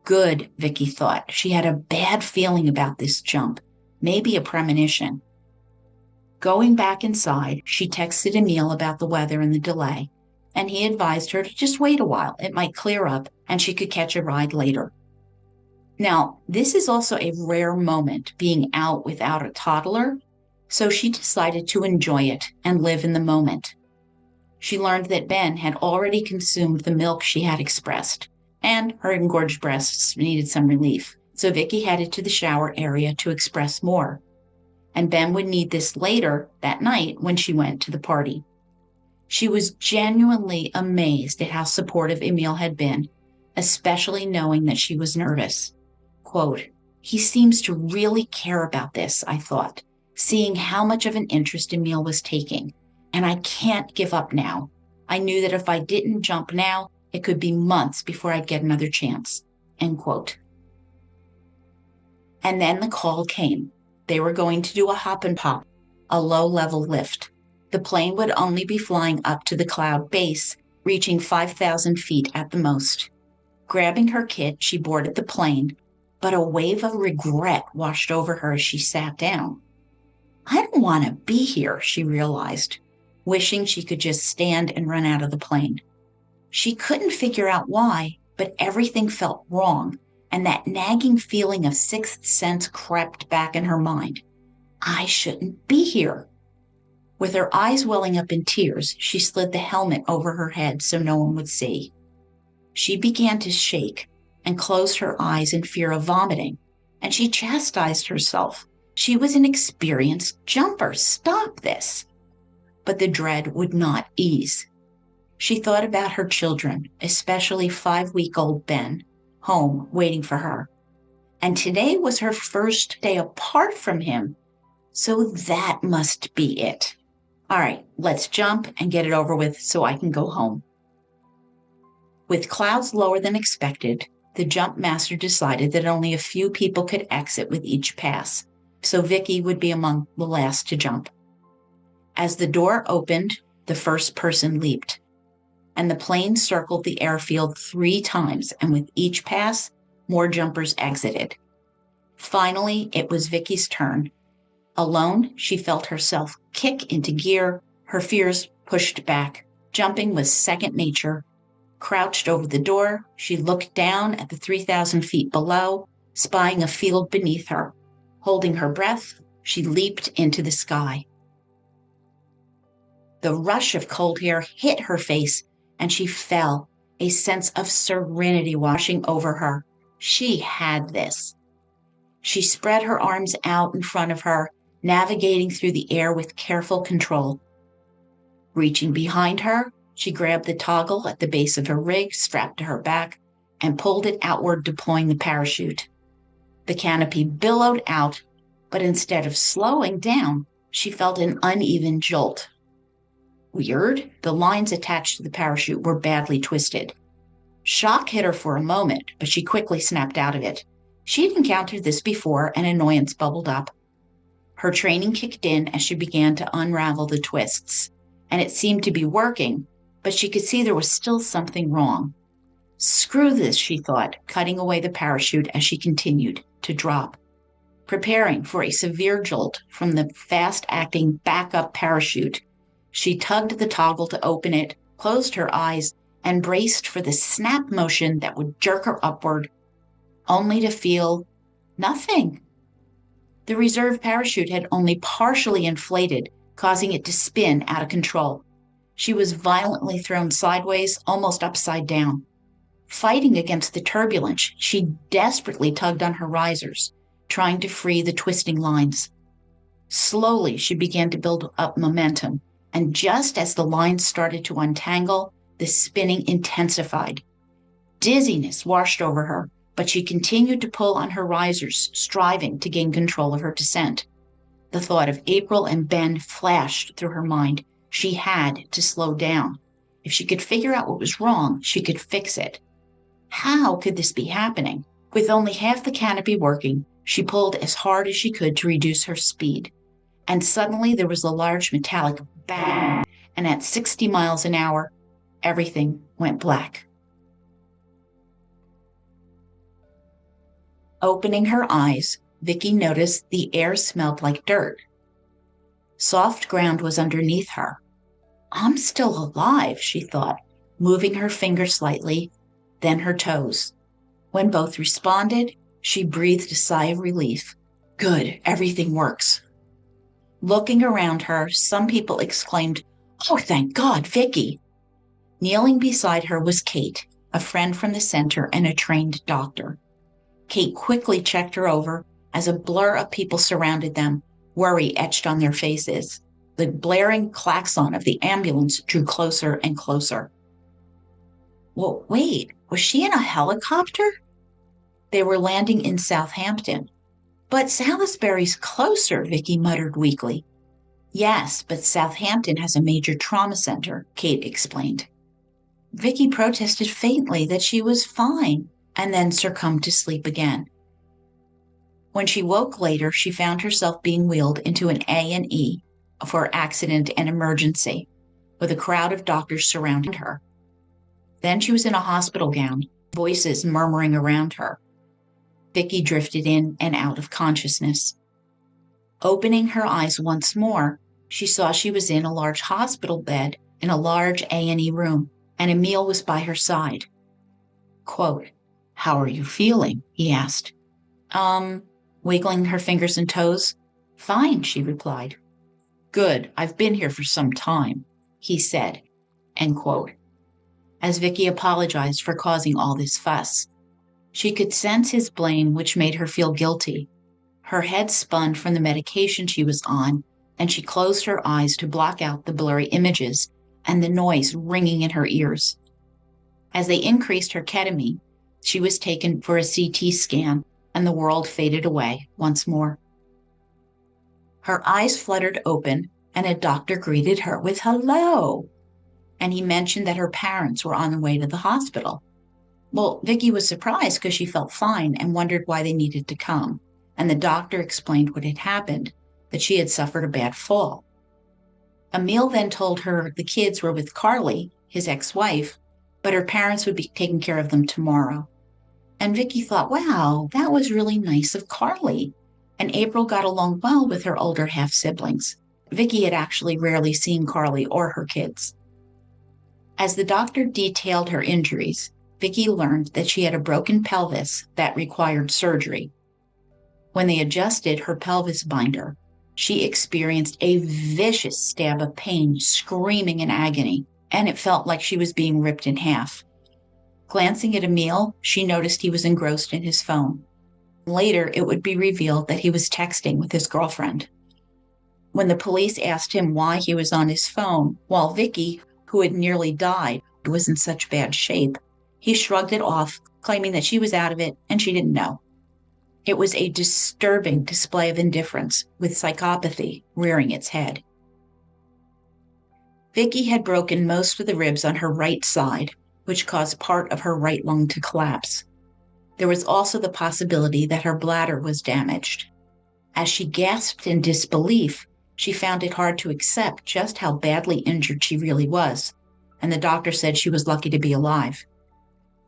Good, Vicky thought. She had a bad feeling about this jump, maybe a premonition. Going back inside, she texted Emile about the weather and the delay, and he advised her to just wait a while. It might clear up and she could catch a ride later. Now, this is also a rare moment, being out without a toddler, so she decided to enjoy it and live in the moment. She learned that Ben had already consumed the milk she had expressed, and her engorged breasts needed some relief, so Vicky headed to the shower area to express more. And Ben would need this later that night when she went to the party. She was genuinely amazed at how supportive Emile had been, especially knowing that she was nervous. Quote, "He seems to really care about this," I thought, seeing how much of an interest Emile was taking. "And I can't give up now. I knew that if I didn't jump now, it could be months before I'd get another chance." End quote. And then the call came. They were going to do a hop and pop, a low-level lift. The plane would only be flying up to the cloud base, reaching 5,000 feet at the most. Grabbing her kit, she boarded the plane, but a wave of regret washed over her as she sat down. I don't want to be here, she realized, wishing she could just stand and run out of the plane. She couldn't figure out why, but everything felt wrong, and that nagging feeling of sixth sense crept back in her mind. I shouldn't be here. With her eyes welling up in tears, she slid the helmet over her head so no one would see. She began to shake and closed her eyes in fear of vomiting, and she chastised herself. She was an experienced jumper. Stop this. But the dread would not ease. She thought about her children, especially 5-week-old Ben, home waiting for her. And today was her first day apart from him, so that must be it. All right, let's jump and get it over with so I can go home. With clouds lower than expected, the jump master decided that only a few people could exit with each pass, so Vicky would be among the last to jump. As the door opened, the first person leaped, and the plane circled the airfield 3 times, and with each pass, more jumpers exited. Finally, it was Vicky's turn. Alone, she felt herself kick into gear, her fears pushed back. Jumping was second nature. Crouched over the door, she looked down at the 3,000 feet below, spying a field beneath her. Holding her breath, she leaped into the sky. The rush of cold air hit her face, and she fell, a sense of serenity washing over her. She had this. She spread her arms out in front of her, navigating through the air with careful control. Reaching behind her, she grabbed the toggle at the base of her rig strapped to her back and pulled it outward, deploying the parachute. The canopy billowed out, but instead of slowing down, she felt an uneven jolt. Weird, the lines attached to the parachute were badly twisted. Shock hit her for a moment, but she quickly snapped out of it. She'd encountered this before, and annoyance bubbled up. Her training kicked in as she began to unravel the twists, and it seemed to be working, but she could see there was still something wrong. Screw this, she thought, cutting away the parachute as she continued to drop. Preparing for a severe jolt from the fast-acting backup parachute, she tugged the toggle to open it, closed her eyes, and braced for the snap motion that would jerk her upward, only to feel nothing. The reserve parachute had only partially inflated, causing it to spin out of control. She was violently thrown sideways, almost upside down. Fighting against the turbulence, she desperately tugged on her risers, trying to free the twisting lines. Slowly, she began to build up momentum, and just as the lines started to untangle, the spinning intensified. Dizziness washed over her, but she continued to pull on her risers, striving to gain control of her descent. The thought of April and Ben flashed through her mind. She had to slow down. If she could figure out what was wrong, she could fix it. How could this be happening? With only half the canopy working, she pulled as hard as she could to reduce her speed. And suddenly there was a large metallic bang, and at 60 miles an hour, everything went black. Opening her eyes, Vicky noticed the air smelled like dirt. Soft ground was underneath her. I'm still alive, she thought, moving her finger slightly, then her toes. When both responded, she breathed a sigh of relief. Good, everything works. Looking around her, some people exclaimed, "Oh, thank God, Vicky!" Kneeling beside her was Kate, a friend from the center and a trained doctor. Kate quickly checked her over as a blur of people surrounded them, worry etched on their faces. The blaring klaxon of the ambulance drew closer and closer. Well, wait, was she in a helicopter? They were landing in Southampton. But Salisbury's closer, Vicky muttered weakly. Yes, but Southampton has a major trauma center, Kate explained. Vicky protested faintly that she was fine, and then succumbed to sleep again. When she woke later, she found herself being wheeled into an A&E for accident and emergency, with a crowd of doctors surrounding her. Then she was in a hospital gown, voices murmuring around her. Vicky drifted in and out of consciousness. Opening her eyes once more, she saw she was in a large hospital bed in a large A&E room, and Emile was by her side. Quote, "How are you feeling?" he asked. Wiggling her fingers and toes. "Fine," she replied. "Good, I've been here for some time," he said, end quote, as Vicky apologized for causing all this fuss. She could sense his blame, which made her feel guilty. Her head spun from the medication she was on, and she closed her eyes to block out the blurry images and the noise ringing in her ears. As they increased her ketamine, she was taken for a CT scan, and the world faded away once more. Her eyes fluttered open, and a doctor greeted her with hello, and he mentioned that her parents were on the way to the hospital. Well, Vicky was surprised because she felt fine and wondered why they needed to come, and the doctor explained what had happened, that she had suffered a bad fall. Emile then told her the kids were with Carly, his ex-wife, but her parents would be taking care of them tomorrow. And Vicky thought, wow, that was really nice of Carly. And April got along well with her older half-siblings. Vicky had actually rarely seen Carly or her kids. As the doctor detailed her injuries, Vicky learned that she had a broken pelvis that required surgery. When they adjusted her pelvis binder, she experienced a vicious stab of pain, screaming in agony, and it felt like she was being ripped in half. Glancing at Emile, she noticed he was engrossed in his phone. Later, it would be revealed that he was texting with his girlfriend. When the police asked him why he was on his phone, while Vicky, who had nearly died, was in such bad shape, he shrugged it off, claiming that she was out of it and she didn't know. It was a disturbing display of indifference, with psychopathy rearing its head. Vicky had broken most of the ribs on her right side, which caused part of her right lung to collapse. There was also the possibility that her bladder was damaged. As she gasped in disbelief, she found it hard to accept just how badly injured she really was, and the doctor said she was lucky to be alive.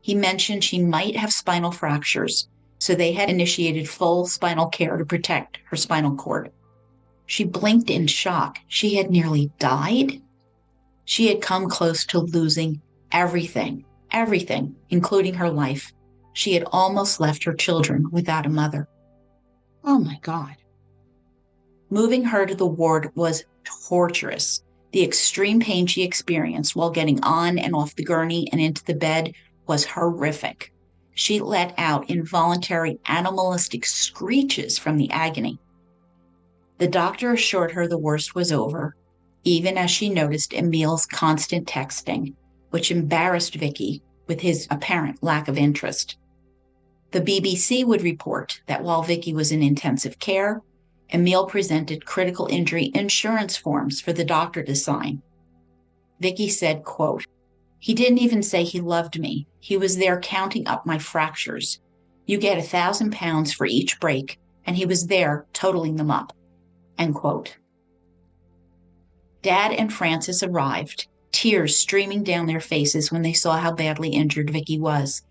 He mentioned she might have spinal fractures, so they had initiated full spinal care to protect her spinal cord. She blinked in shock. She had nearly died. She had come close to losing everything, including her life. She had almost left her children without a mother. Oh my God. Moving her to the ward was torturous. The extreme pain she experienced while getting on and off the gurney and into the bed was horrific. She let out involuntary animalistic screeches from the agony. The doctor assured her the worst was over, even as she noticed Emile's constant texting, which embarrassed Vicky with his apparent lack of interest. The BBC would report that while Vicky was in intensive care, Emile presented critical injury insurance forms for the doctor to sign. Vicky said, quote, "He didn't even say he loved me. He was there counting up my fractures. You get £1,000 for each break, and he was there totaling them up." End quote. Dad and Frances arrived, tears streaming down their faces when they saw how badly injured Vicky was.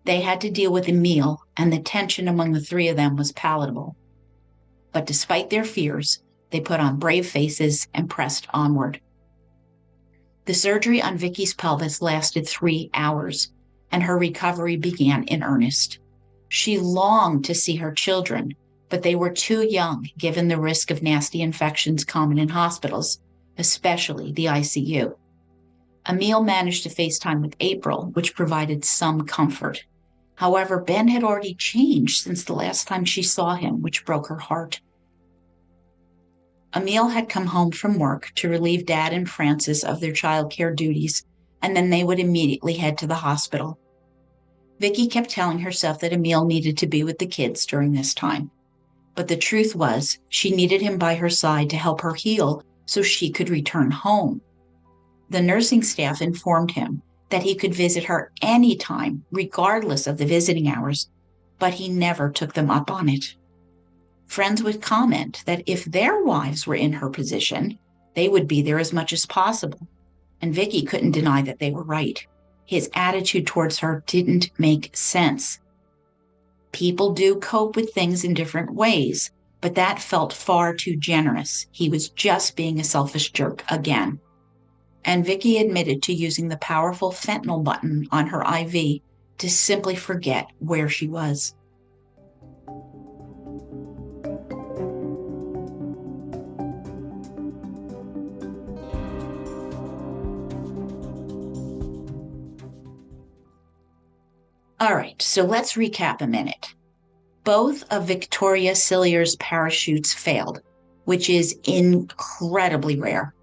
They had to deal with Emile, and the tension among the three of them was palatable. But despite their fears, they put on brave faces and pressed onward. The surgery on Vicky's pelvis lasted 3 hours, and her recovery began in earnest. She longed to see her children, but they were too young given the risk of nasty infections common in hospitals, especially the ICU. Emile managed to FaceTime with April, which provided some comfort. However, Ben had already changed since the last time she saw him, which broke her heart. Emile had come home from work to relieve Dad and Frances of their childcare duties, and then they would immediately head to the hospital. Vicky kept telling herself that Emile needed to be with the kids during this time. But the truth was, she needed him by her side to help her heal so she could return home. The nursing staff informed him that he could visit her anytime, regardless of the visiting hours, but he never took them up on it. Friends would comment that if their wives were in her position, they would be there as much as possible, and Vicky couldn't deny that they were right. His attitude towards her didn't make sense. People do cope with things in different ways, but that felt far too generous. He was just being a selfish jerk again. And Vicky admitted to using the powerful fentanyl button on her IV to simply forget where she was. All right, so let's recap a minute. Both of Victoria Cilliers' parachutes failed, which is incredibly rare.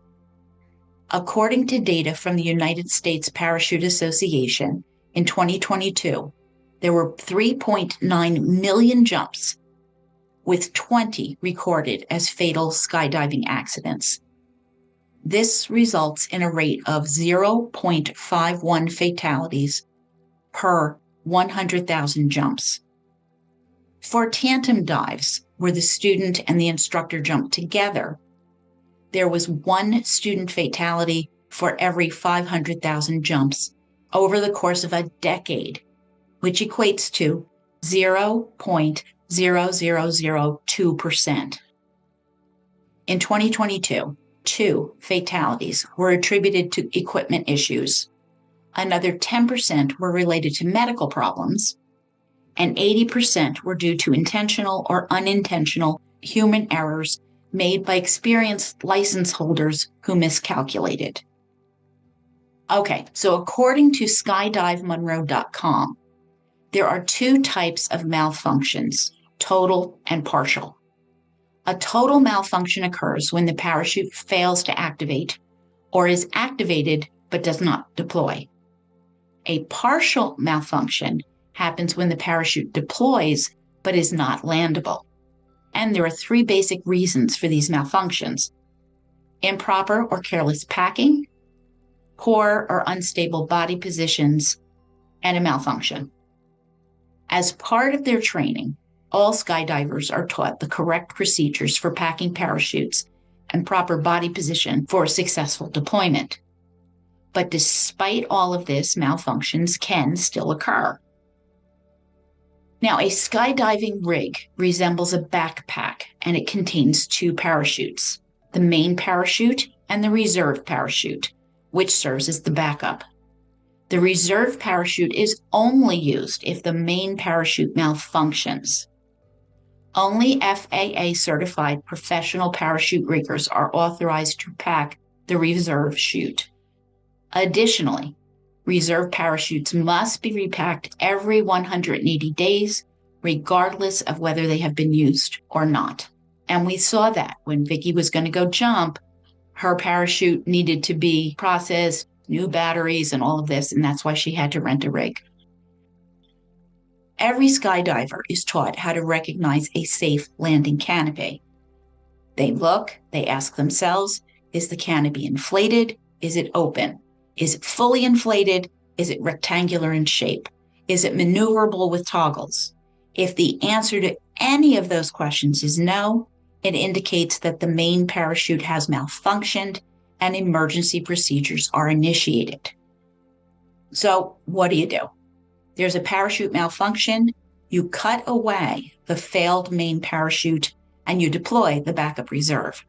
According to data from the United States Parachute Association, in 2022, there were 3.9 million jumps, with 20 recorded as fatal skydiving accidents. This results in a rate of 0.51 fatalities per 100,000 jumps. For tandem dives, where the student and the instructor jump together, there was 1 student fatality for every 500,000 jumps over the course of a decade, which equates to 0.0002%. In 2022, 2 fatalities were attributed to equipment issues. Another 10% were related to medical problems, and 80% were due to intentional or unintentional human errors made by experienced license holders who miscalculated. Okay, so according to skydivemonroe.com, there are 2 types of malfunctions, total and partial. A total malfunction occurs when the parachute fails to activate or is activated but does not deploy. A partial malfunction happens when the parachute deploys but is not landable. And there are 3 basic reasons for these malfunctions: improper or careless packing, poor or unstable body positions, and a malfunction. As part of their training, all skydivers are taught the correct procedures for packing parachutes and proper body position for successful deployment. But despite all of this, malfunctions can still occur. Now, a skydiving rig resembles a backpack, and it contains 2 parachutes, the main parachute and the reserve parachute, which serves as the backup. The reserve parachute is only used if the main parachute malfunctions. Only FAA-certified professional parachute riggers are authorized to pack the reserve chute. Additionally, reserve parachutes must be repacked every 180 days, regardless of whether they have been used or not. And we saw that when Vicky was going to go jump, her parachute needed to be processed, new batteries and all of this, and that's why she had to rent a rig. Every skydiver is taught how to recognize a safe landing canopy. They look, they ask themselves, is the canopy inflated? Is it open? Is it fully inflated? Is it rectangular in shape? Is it maneuverable with toggles? If the answer to any of those questions is no, it indicates that the main parachute has malfunctioned and emergency procedures are initiated. So what do? There's a parachute malfunction. You cut away the failed main parachute and you deploy the backup reserve.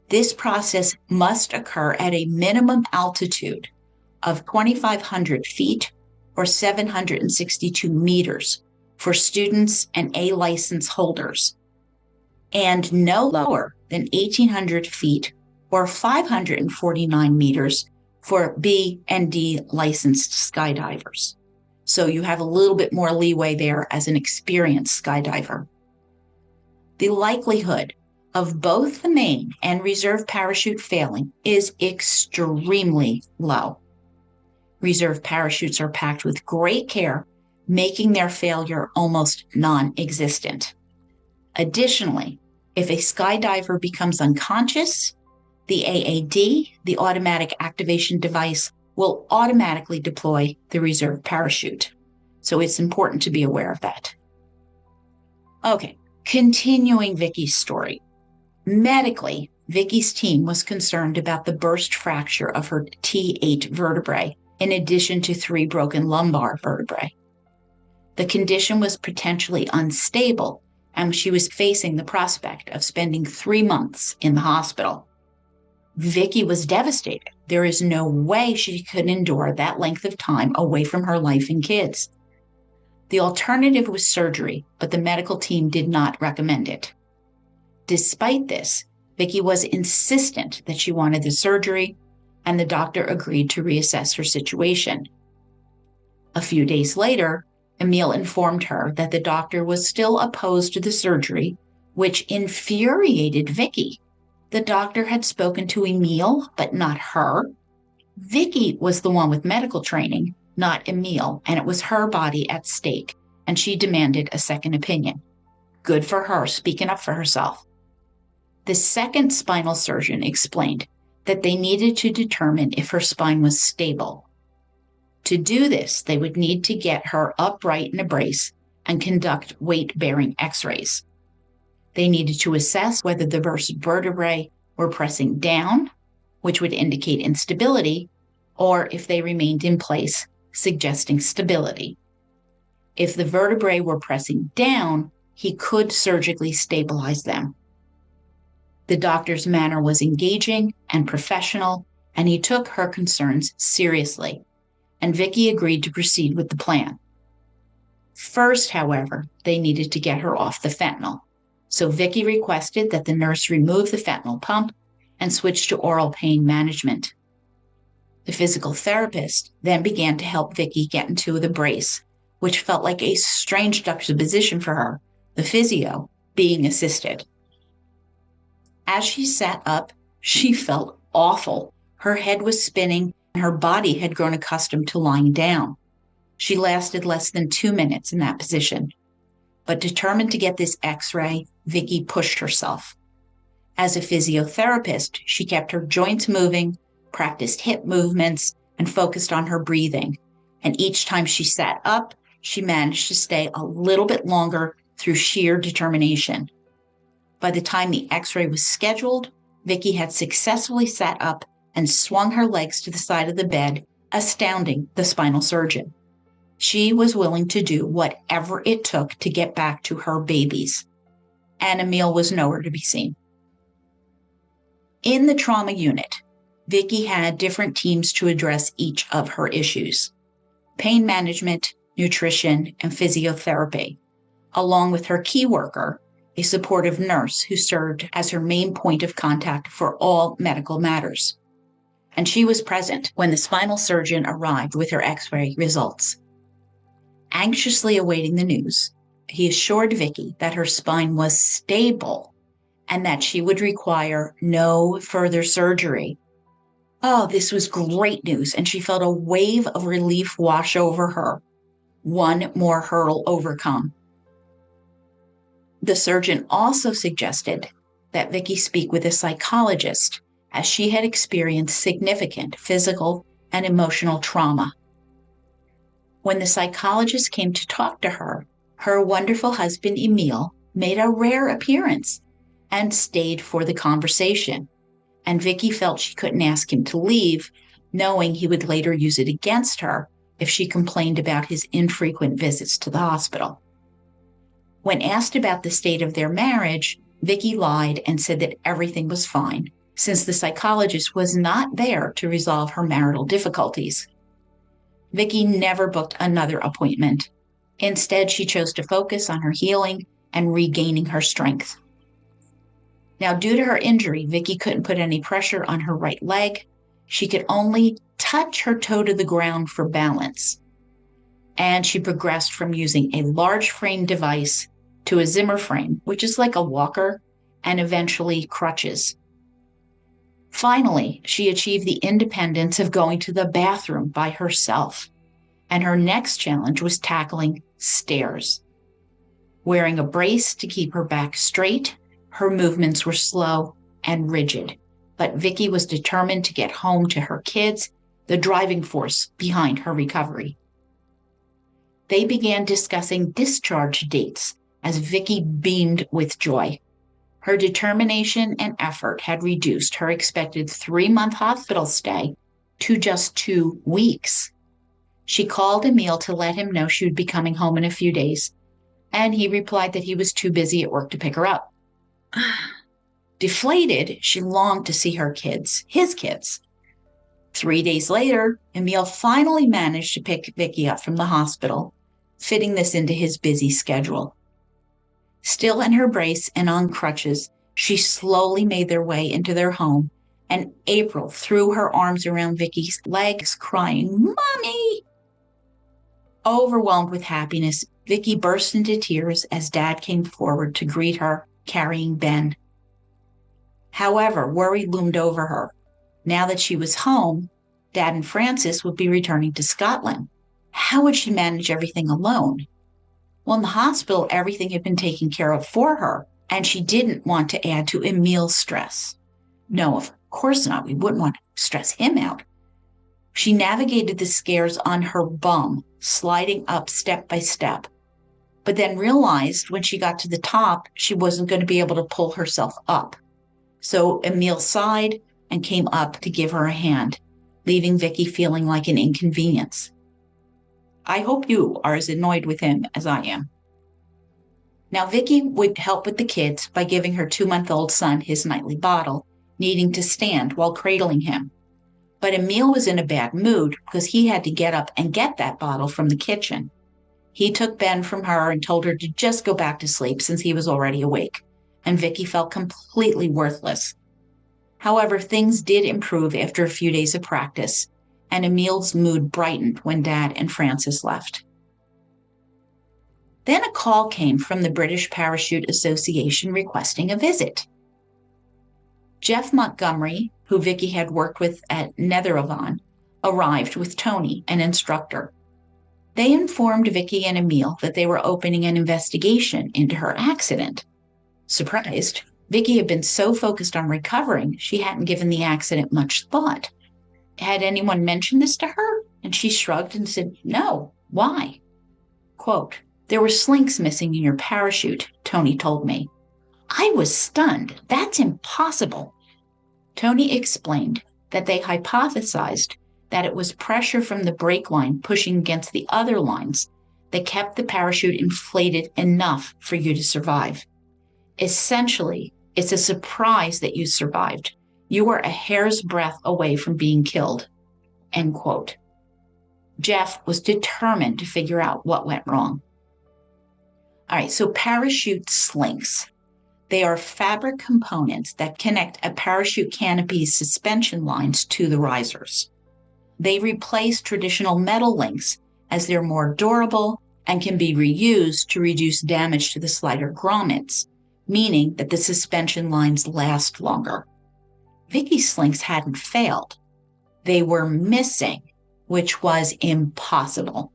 This process must occur at a minimum altitude of 2,500 feet or 762 meters for students and A license holders, and no lower than 1,800 feet or 549 meters for B and D licensed skydivers. So you have a little bit more leeway there as an experienced skydiver. The likelihood of both the main and reserve parachute failing is extremely low. Reserve parachutes are packed with great care, making their failure almost non-existent. Additionally, if a skydiver becomes unconscious, the AAD, the automatic activation device, will automatically deploy the reserve parachute. So it's important to be aware of that. Okay, continuing Vicky's story. Medically, Vicky's team was concerned about the burst fracture of her T8 vertebrae, in addition to 3 broken lumbar vertebrae. The condition was potentially unstable, and she was facing the prospect of spending 3 months in the hospital. Vicky was devastated. There is no way she could endure that length of time away from her life and kids. The alternative was surgery, but the medical team did not recommend it. Despite this, Vicky was insistent that she wanted the surgery, and the doctor agreed to reassess her situation. A few days later, Emile informed her that the doctor was still opposed to the surgery, which infuriated Vicky. The doctor had spoken to Emile, but not her. Vicky was the one with medical training, not Emile, and it was her body at stake, and she demanded a second opinion. Good for her, speaking up for herself. The second spinal surgeon explained that they needed to determine if her spine was stable. To do this, they would need to get her upright in a brace and conduct weight-bearing x-rays. They needed to assess whether the vertebrae were pressing down, which would indicate instability, or if they remained in place, suggesting stability. If the vertebrae were pressing down, he could surgically stabilize them. The doctor's manner was engaging and professional, and he took her concerns seriously, and Vicky agreed to proceed with the plan. First, however, they needed to get her off the fentanyl, so Vicky requested that the nurse remove the fentanyl pump and switch to oral pain management. The physical therapist then began to help Vicky get into the brace, which felt like a strange juxtaposition for her, the physio being assisted. As she sat up, she felt awful. Her head was spinning, and her body had grown accustomed to lying down. She lasted less than 2 minutes in that position. But determined to get this x-ray, Vicky pushed herself. As a physiotherapist, she kept her joints moving, practiced hip movements, and focused on her breathing. And each time she sat up, she managed to stay a little bit longer through sheer determination. By the time the x-ray was scheduled, Vicky had successfully sat up and swung her legs to the side of the bed, astounding the spinal surgeon. She was willing to do whatever it took to get back to her babies. And Emile was nowhere to be seen. In the trauma unit, Vicky had different teams to address each of her issues: pain management, nutrition, and physiotherapy, along with her key worker, a supportive nurse who served as her main point of contact for all medical matters. And she was present when the spinal surgeon arrived with her x-ray results. Anxiously awaiting the news, he assured Vicky that her spine was stable and that she would require no further surgery. Oh, this was great news, and she felt a wave of relief wash over her. One more hurdle overcome. The surgeon also suggested that Vicky speak with a psychologist, as she had experienced significant physical and emotional trauma. When the psychologist came to talk to her, her wonderful husband Emile made a rare appearance and stayed for the conversation. And Vicky felt she couldn't ask him to leave, knowing he would later use it against her if she complained about his infrequent visits to the hospital. When asked about the state of their marriage, Vicky lied and said that everything was fine, since the psychologist was not there to resolve her marital difficulties. Vicky never booked another appointment. Instead, she chose to focus on her healing and regaining her strength. Now, due to her injury, Vicky couldn't put any pressure on her right leg. She could only touch her toe to the ground for balance. And she progressed from using a large frame device to a Zimmer frame, which is like a walker, and eventually crutches. Finally, she achieved the independence of going to the bathroom by herself. And her next challenge was tackling stairs. Wearing a brace to keep her back straight, her movements were slow and rigid, but Vicky was determined to get home to her kids, the driving force behind her recovery. They began discussing discharge dates as Vicky beamed with joy. Her determination and effort had reduced her expected 3-month hospital stay to just 2 weeks. She called Emile to let him know she would be coming home in a few days, and he replied that he was too busy at work to pick her up. Deflated, she longed to see her kids, his kids. 3 days later, Emile finally managed to pick Vicky up from the hospital, fitting this into his busy schedule. Still in her brace and on crutches, she slowly made their way into their home, and April threw her arms around Vicky's legs, crying, "Mommy!" Overwhelmed with happiness, Vicky burst into tears as Dad came forward to greet her, carrying Ben. However, worry loomed over her. Now that she was home, Dad and Frances would be returning to Scotland. How would she manage everything alone? Well, in the hospital, everything had been taken care of for her, and she didn't want to add to Emile's stress. No, of course not. We wouldn't want to stress him out. She navigated the scares on her bum, sliding up step by step, but then realized when she got to the top, she wasn't going to be able to pull herself up. So Emile sighed and came up to give her a hand, leaving Vicky feeling like an inconvenience. I hope you are as annoyed with him as I am. Now, Vicky would help with the kids by giving her 2-month-old son his nightly bottle, needing to stand while cradling him. But Emile was in a bad mood because he had to get up and get that bottle from the kitchen. He took Ben from her and told her to just go back to sleep since he was already awake, and Vicky felt completely worthless. However, things did improve after a few days of practice, and Emile's mood brightened when Dad and Frances left. Then a call came from the British Parachute Association requesting a visit. Jeff Montgomery, who Vicky had worked with at Netheravon, arrived with Tony, an instructor. They informed Vicky and Emile that they were opening an investigation into her accident. Surprised, Vicky had been so focused on recovering, she hadn't given the accident much thought. Had anyone mentioned this to her? And she shrugged and said, "No, why?" Quote, "There were slinks missing in your parachute," Tony told me. I was stunned. That's impossible. Tony explained that they hypothesized that it was pressure from the brake line pushing against the other lines that kept the parachute inflated enough for you to survive. Essentially, it's a surprise that you survived. You were a hair's breadth away from being killed. End quote. Jeff was determined to figure out what went wrong. All right, so parachute slinks. They are fabric components that connect a parachute canopy's suspension lines to the risers. They replace traditional metal links as they're more durable and can be reused to reduce damage to the slider grommets, meaning that the suspension lines last longer. Vicky's slinks hadn't failed. They were missing, which was impossible.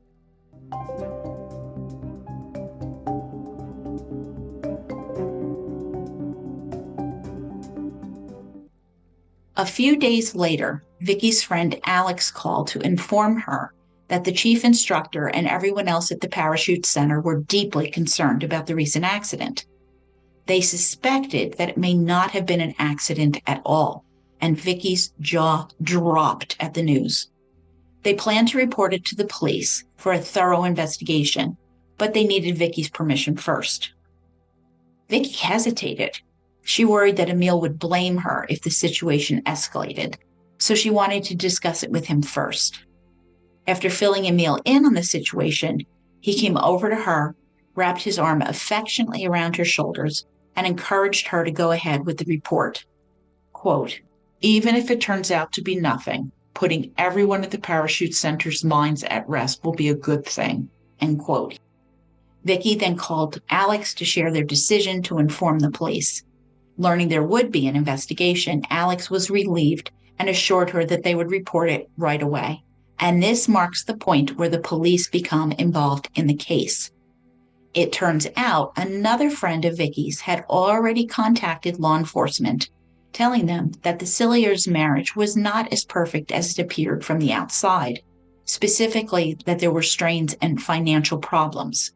A few days later, Vicky's friend Alex called to inform her that the chief instructor and everyone else at the parachute center were deeply concerned about the recent accident. They suspected that it may not have been an accident at all, and Vicky's jaw dropped at the news. They planned to report it to the police for a thorough investigation, but they needed Vicky's permission first. Vicky hesitated. She worried that Emile would blame her if the situation escalated, so she wanted to discuss it with him first. After filling Emile in on the situation, he came over to her, wrapped his arm affectionately around her shoulders, and encouraged her to go ahead with the report. Quote, "Even if it turns out to be nothing, putting everyone at the parachute center's minds at rest will be a good thing." End quote. Vicky then called Alex to share their decision to inform the police. Learning there would be an investigation, Alex was relieved and assured her that they would report it right away. And this marks the point where the police become involved in the case. It turns out another friend of Vicky's had already contacted law enforcement, telling them that the Cilliers' marriage was not as perfect as it appeared from the outside, specifically that there were strains and financial problems.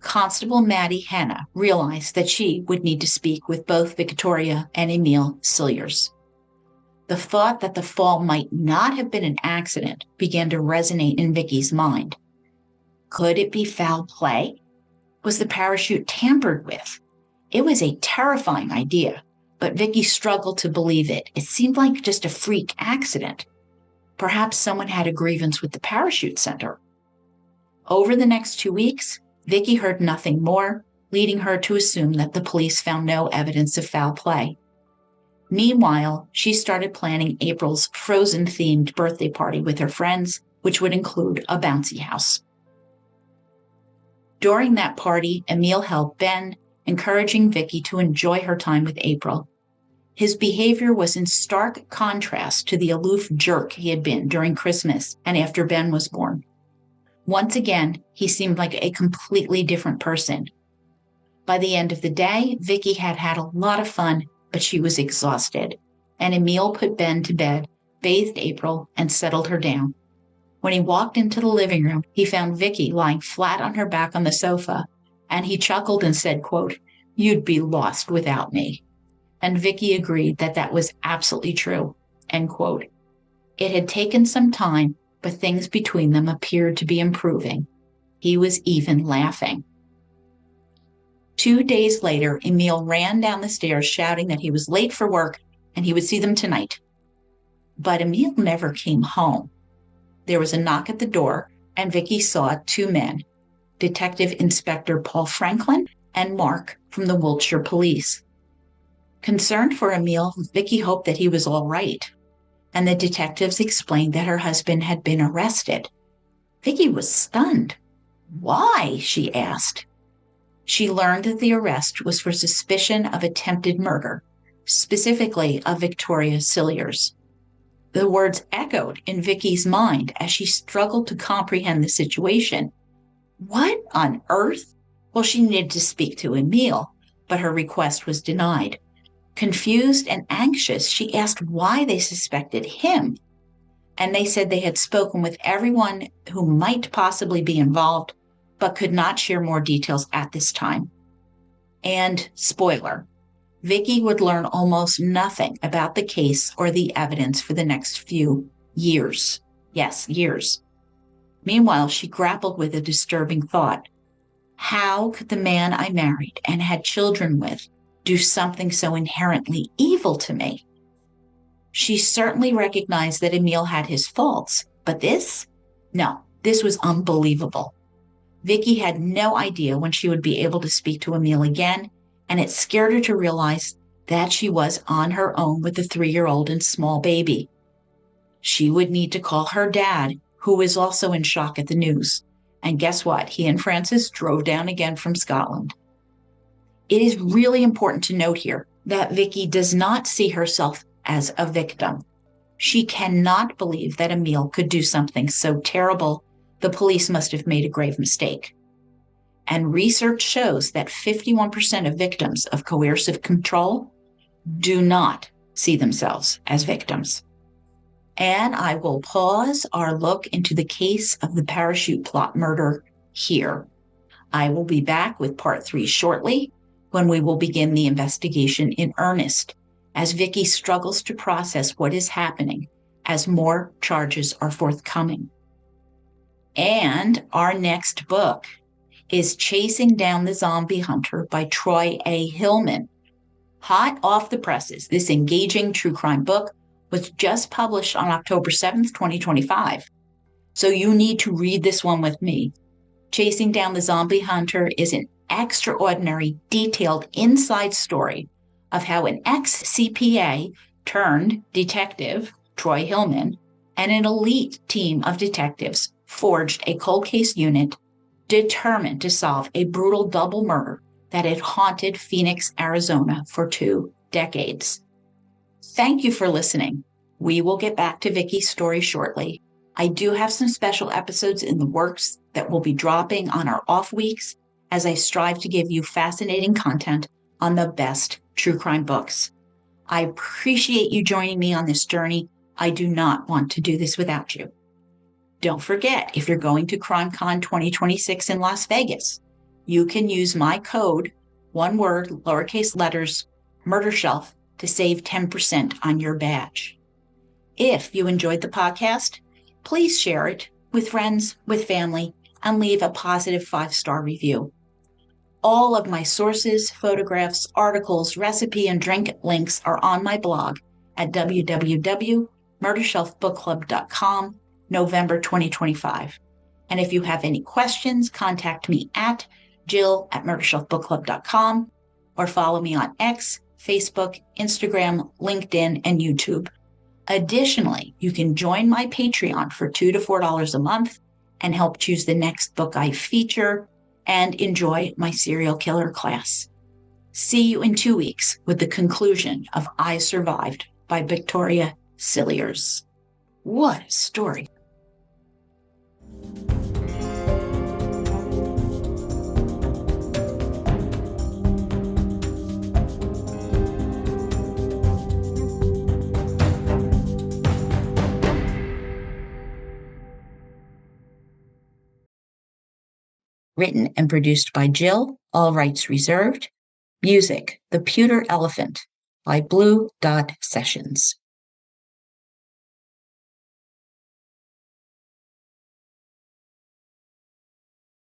Constable Maddie Hanna realized that she would need to speak with both Victoria and Emile Cilliers. The thought that the fall might not have been an accident began to resonate in Vicky's mind. Could it be foul play? Was the parachute tampered with? It was a terrifying idea, but Vicky struggled to believe it. It seemed like just a freak accident. Perhaps someone had a grievance with the parachute center. Over the next 2 weeks, Vicky heard nothing more, leading her to assume that the police found no evidence of foul play. Meanwhile, she started planning April's Frozen-themed birthday party with her friends, which would include a bouncy house. During that party, Emile helped Ben, encouraging Vicky to enjoy her time with April. His behavior was in stark contrast to the aloof jerk he had been during Christmas and after Ben was born. Once again, he seemed like a completely different person. By the end of the day, Vicky had had a lot of fun, but she was exhausted, and Emile put Ben to bed, bathed April, and settled her down. When he walked into the living room, he found Vicky lying flat on her back on the sofa, and he chuckled and said, quote, "You'd be lost without me." And Vicky agreed that that was absolutely true, end quote. It had taken some time, but things between them appeared to be improving. He was even laughing. 2 days later, Emile ran down the stairs shouting that he was late for work and he would see them tonight. But Emile never came home. There was a knock at the door, and Vicky saw 2 men, Detective Inspector Paul Franklin and Mark from the Wiltshire Police. Concerned for Emile, Vicky hoped that he was all right, and the detectives explained that her husband had been arrested. Vicky was stunned. Why? She asked. She learned that the arrest was for suspicion of attempted murder, specifically of Victoria Cilliers. The words echoed in Vicky's mind as she struggled to comprehend the situation. What on earth? Well, she needed to speak to Emile, but her request was denied. Confused and anxious, she asked why they suspected him. And they said they had spoken with everyone who might possibly be involved, but could not share more details at this time. And spoiler, Vicky would learn almost nothing about the case or the evidence for the next few years. Yes, years. Meanwhile, she grappled with a disturbing thought. How could the man I married and had children with do something so inherently evil to me? She certainly recognized that Emile had his faults, but this? No, this was unbelievable. Vicky had no idea when she would be able to speak to Emile again, and it scared her to realize that she was on her own with a 3-year-old and small baby. She would need to call her dad, who was also in shock at the news. And guess what? He and Frances drove down again from Scotland. It is really important to note here that Vicky does not see herself as a victim. She cannot believe that Emile could do something so terrible. The police must have made a grave mistake. And research shows that 51% of victims of coercive control do not see themselves as victims. And I will pause our look into the case of the parachute plot murder here. I will be back with part 3 shortly, when we will begin the investigation in earnest, as Vicky struggles to process what is happening as more charges are forthcoming. And our next book is Chasing Down the Zombie Hunter by Troy A. Hillman. Hot off the presses, this engaging true crime book was just published on October 7th, 2025. So you need to read this one with me. Chasing Down the Zombie Hunter is an extraordinary, detailed inside story of how an ex-CPA turned detective, Troy Hillman, and an elite team of detectives forged a cold case unit determined to solve a brutal double murder that had haunted Phoenix, Arizona for 2 decades. Thank you for listening. We will get back to Vicky's story shortly. I do have some special episodes in the works that will be dropping on our off weeks as I strive to give you fascinating content on the best true crime books. I appreciate you joining me on this journey. I do not want to do this without you. Don't forget, if you're going to CRIMECON 2026 in Las Vegas, you can use my code, one word, lowercase letters, murdershelf, to save 10% on your badge. If you enjoyed the podcast, please share it with friends, with family, and leave a positive 5-star review. All of my sources, photographs, articles, recipe, and drink links are on my blog at www.murdershelfbookclub.com, November 2025. And if you have any questions, contact me at jill@murdershelfbookclub.com or follow me on X, Facebook, Instagram, LinkedIn, and YouTube. Additionally, you can join my Patreon for $2 to $4 a month and help choose the next book I feature and enjoy my serial killer class. See you in 2 weeks with the conclusion of I Survived by Victoria Cilliers. What a story. Written and produced by Jill, all rights reserved. Music, The Pewter Elephant by Blue Dot Sessions.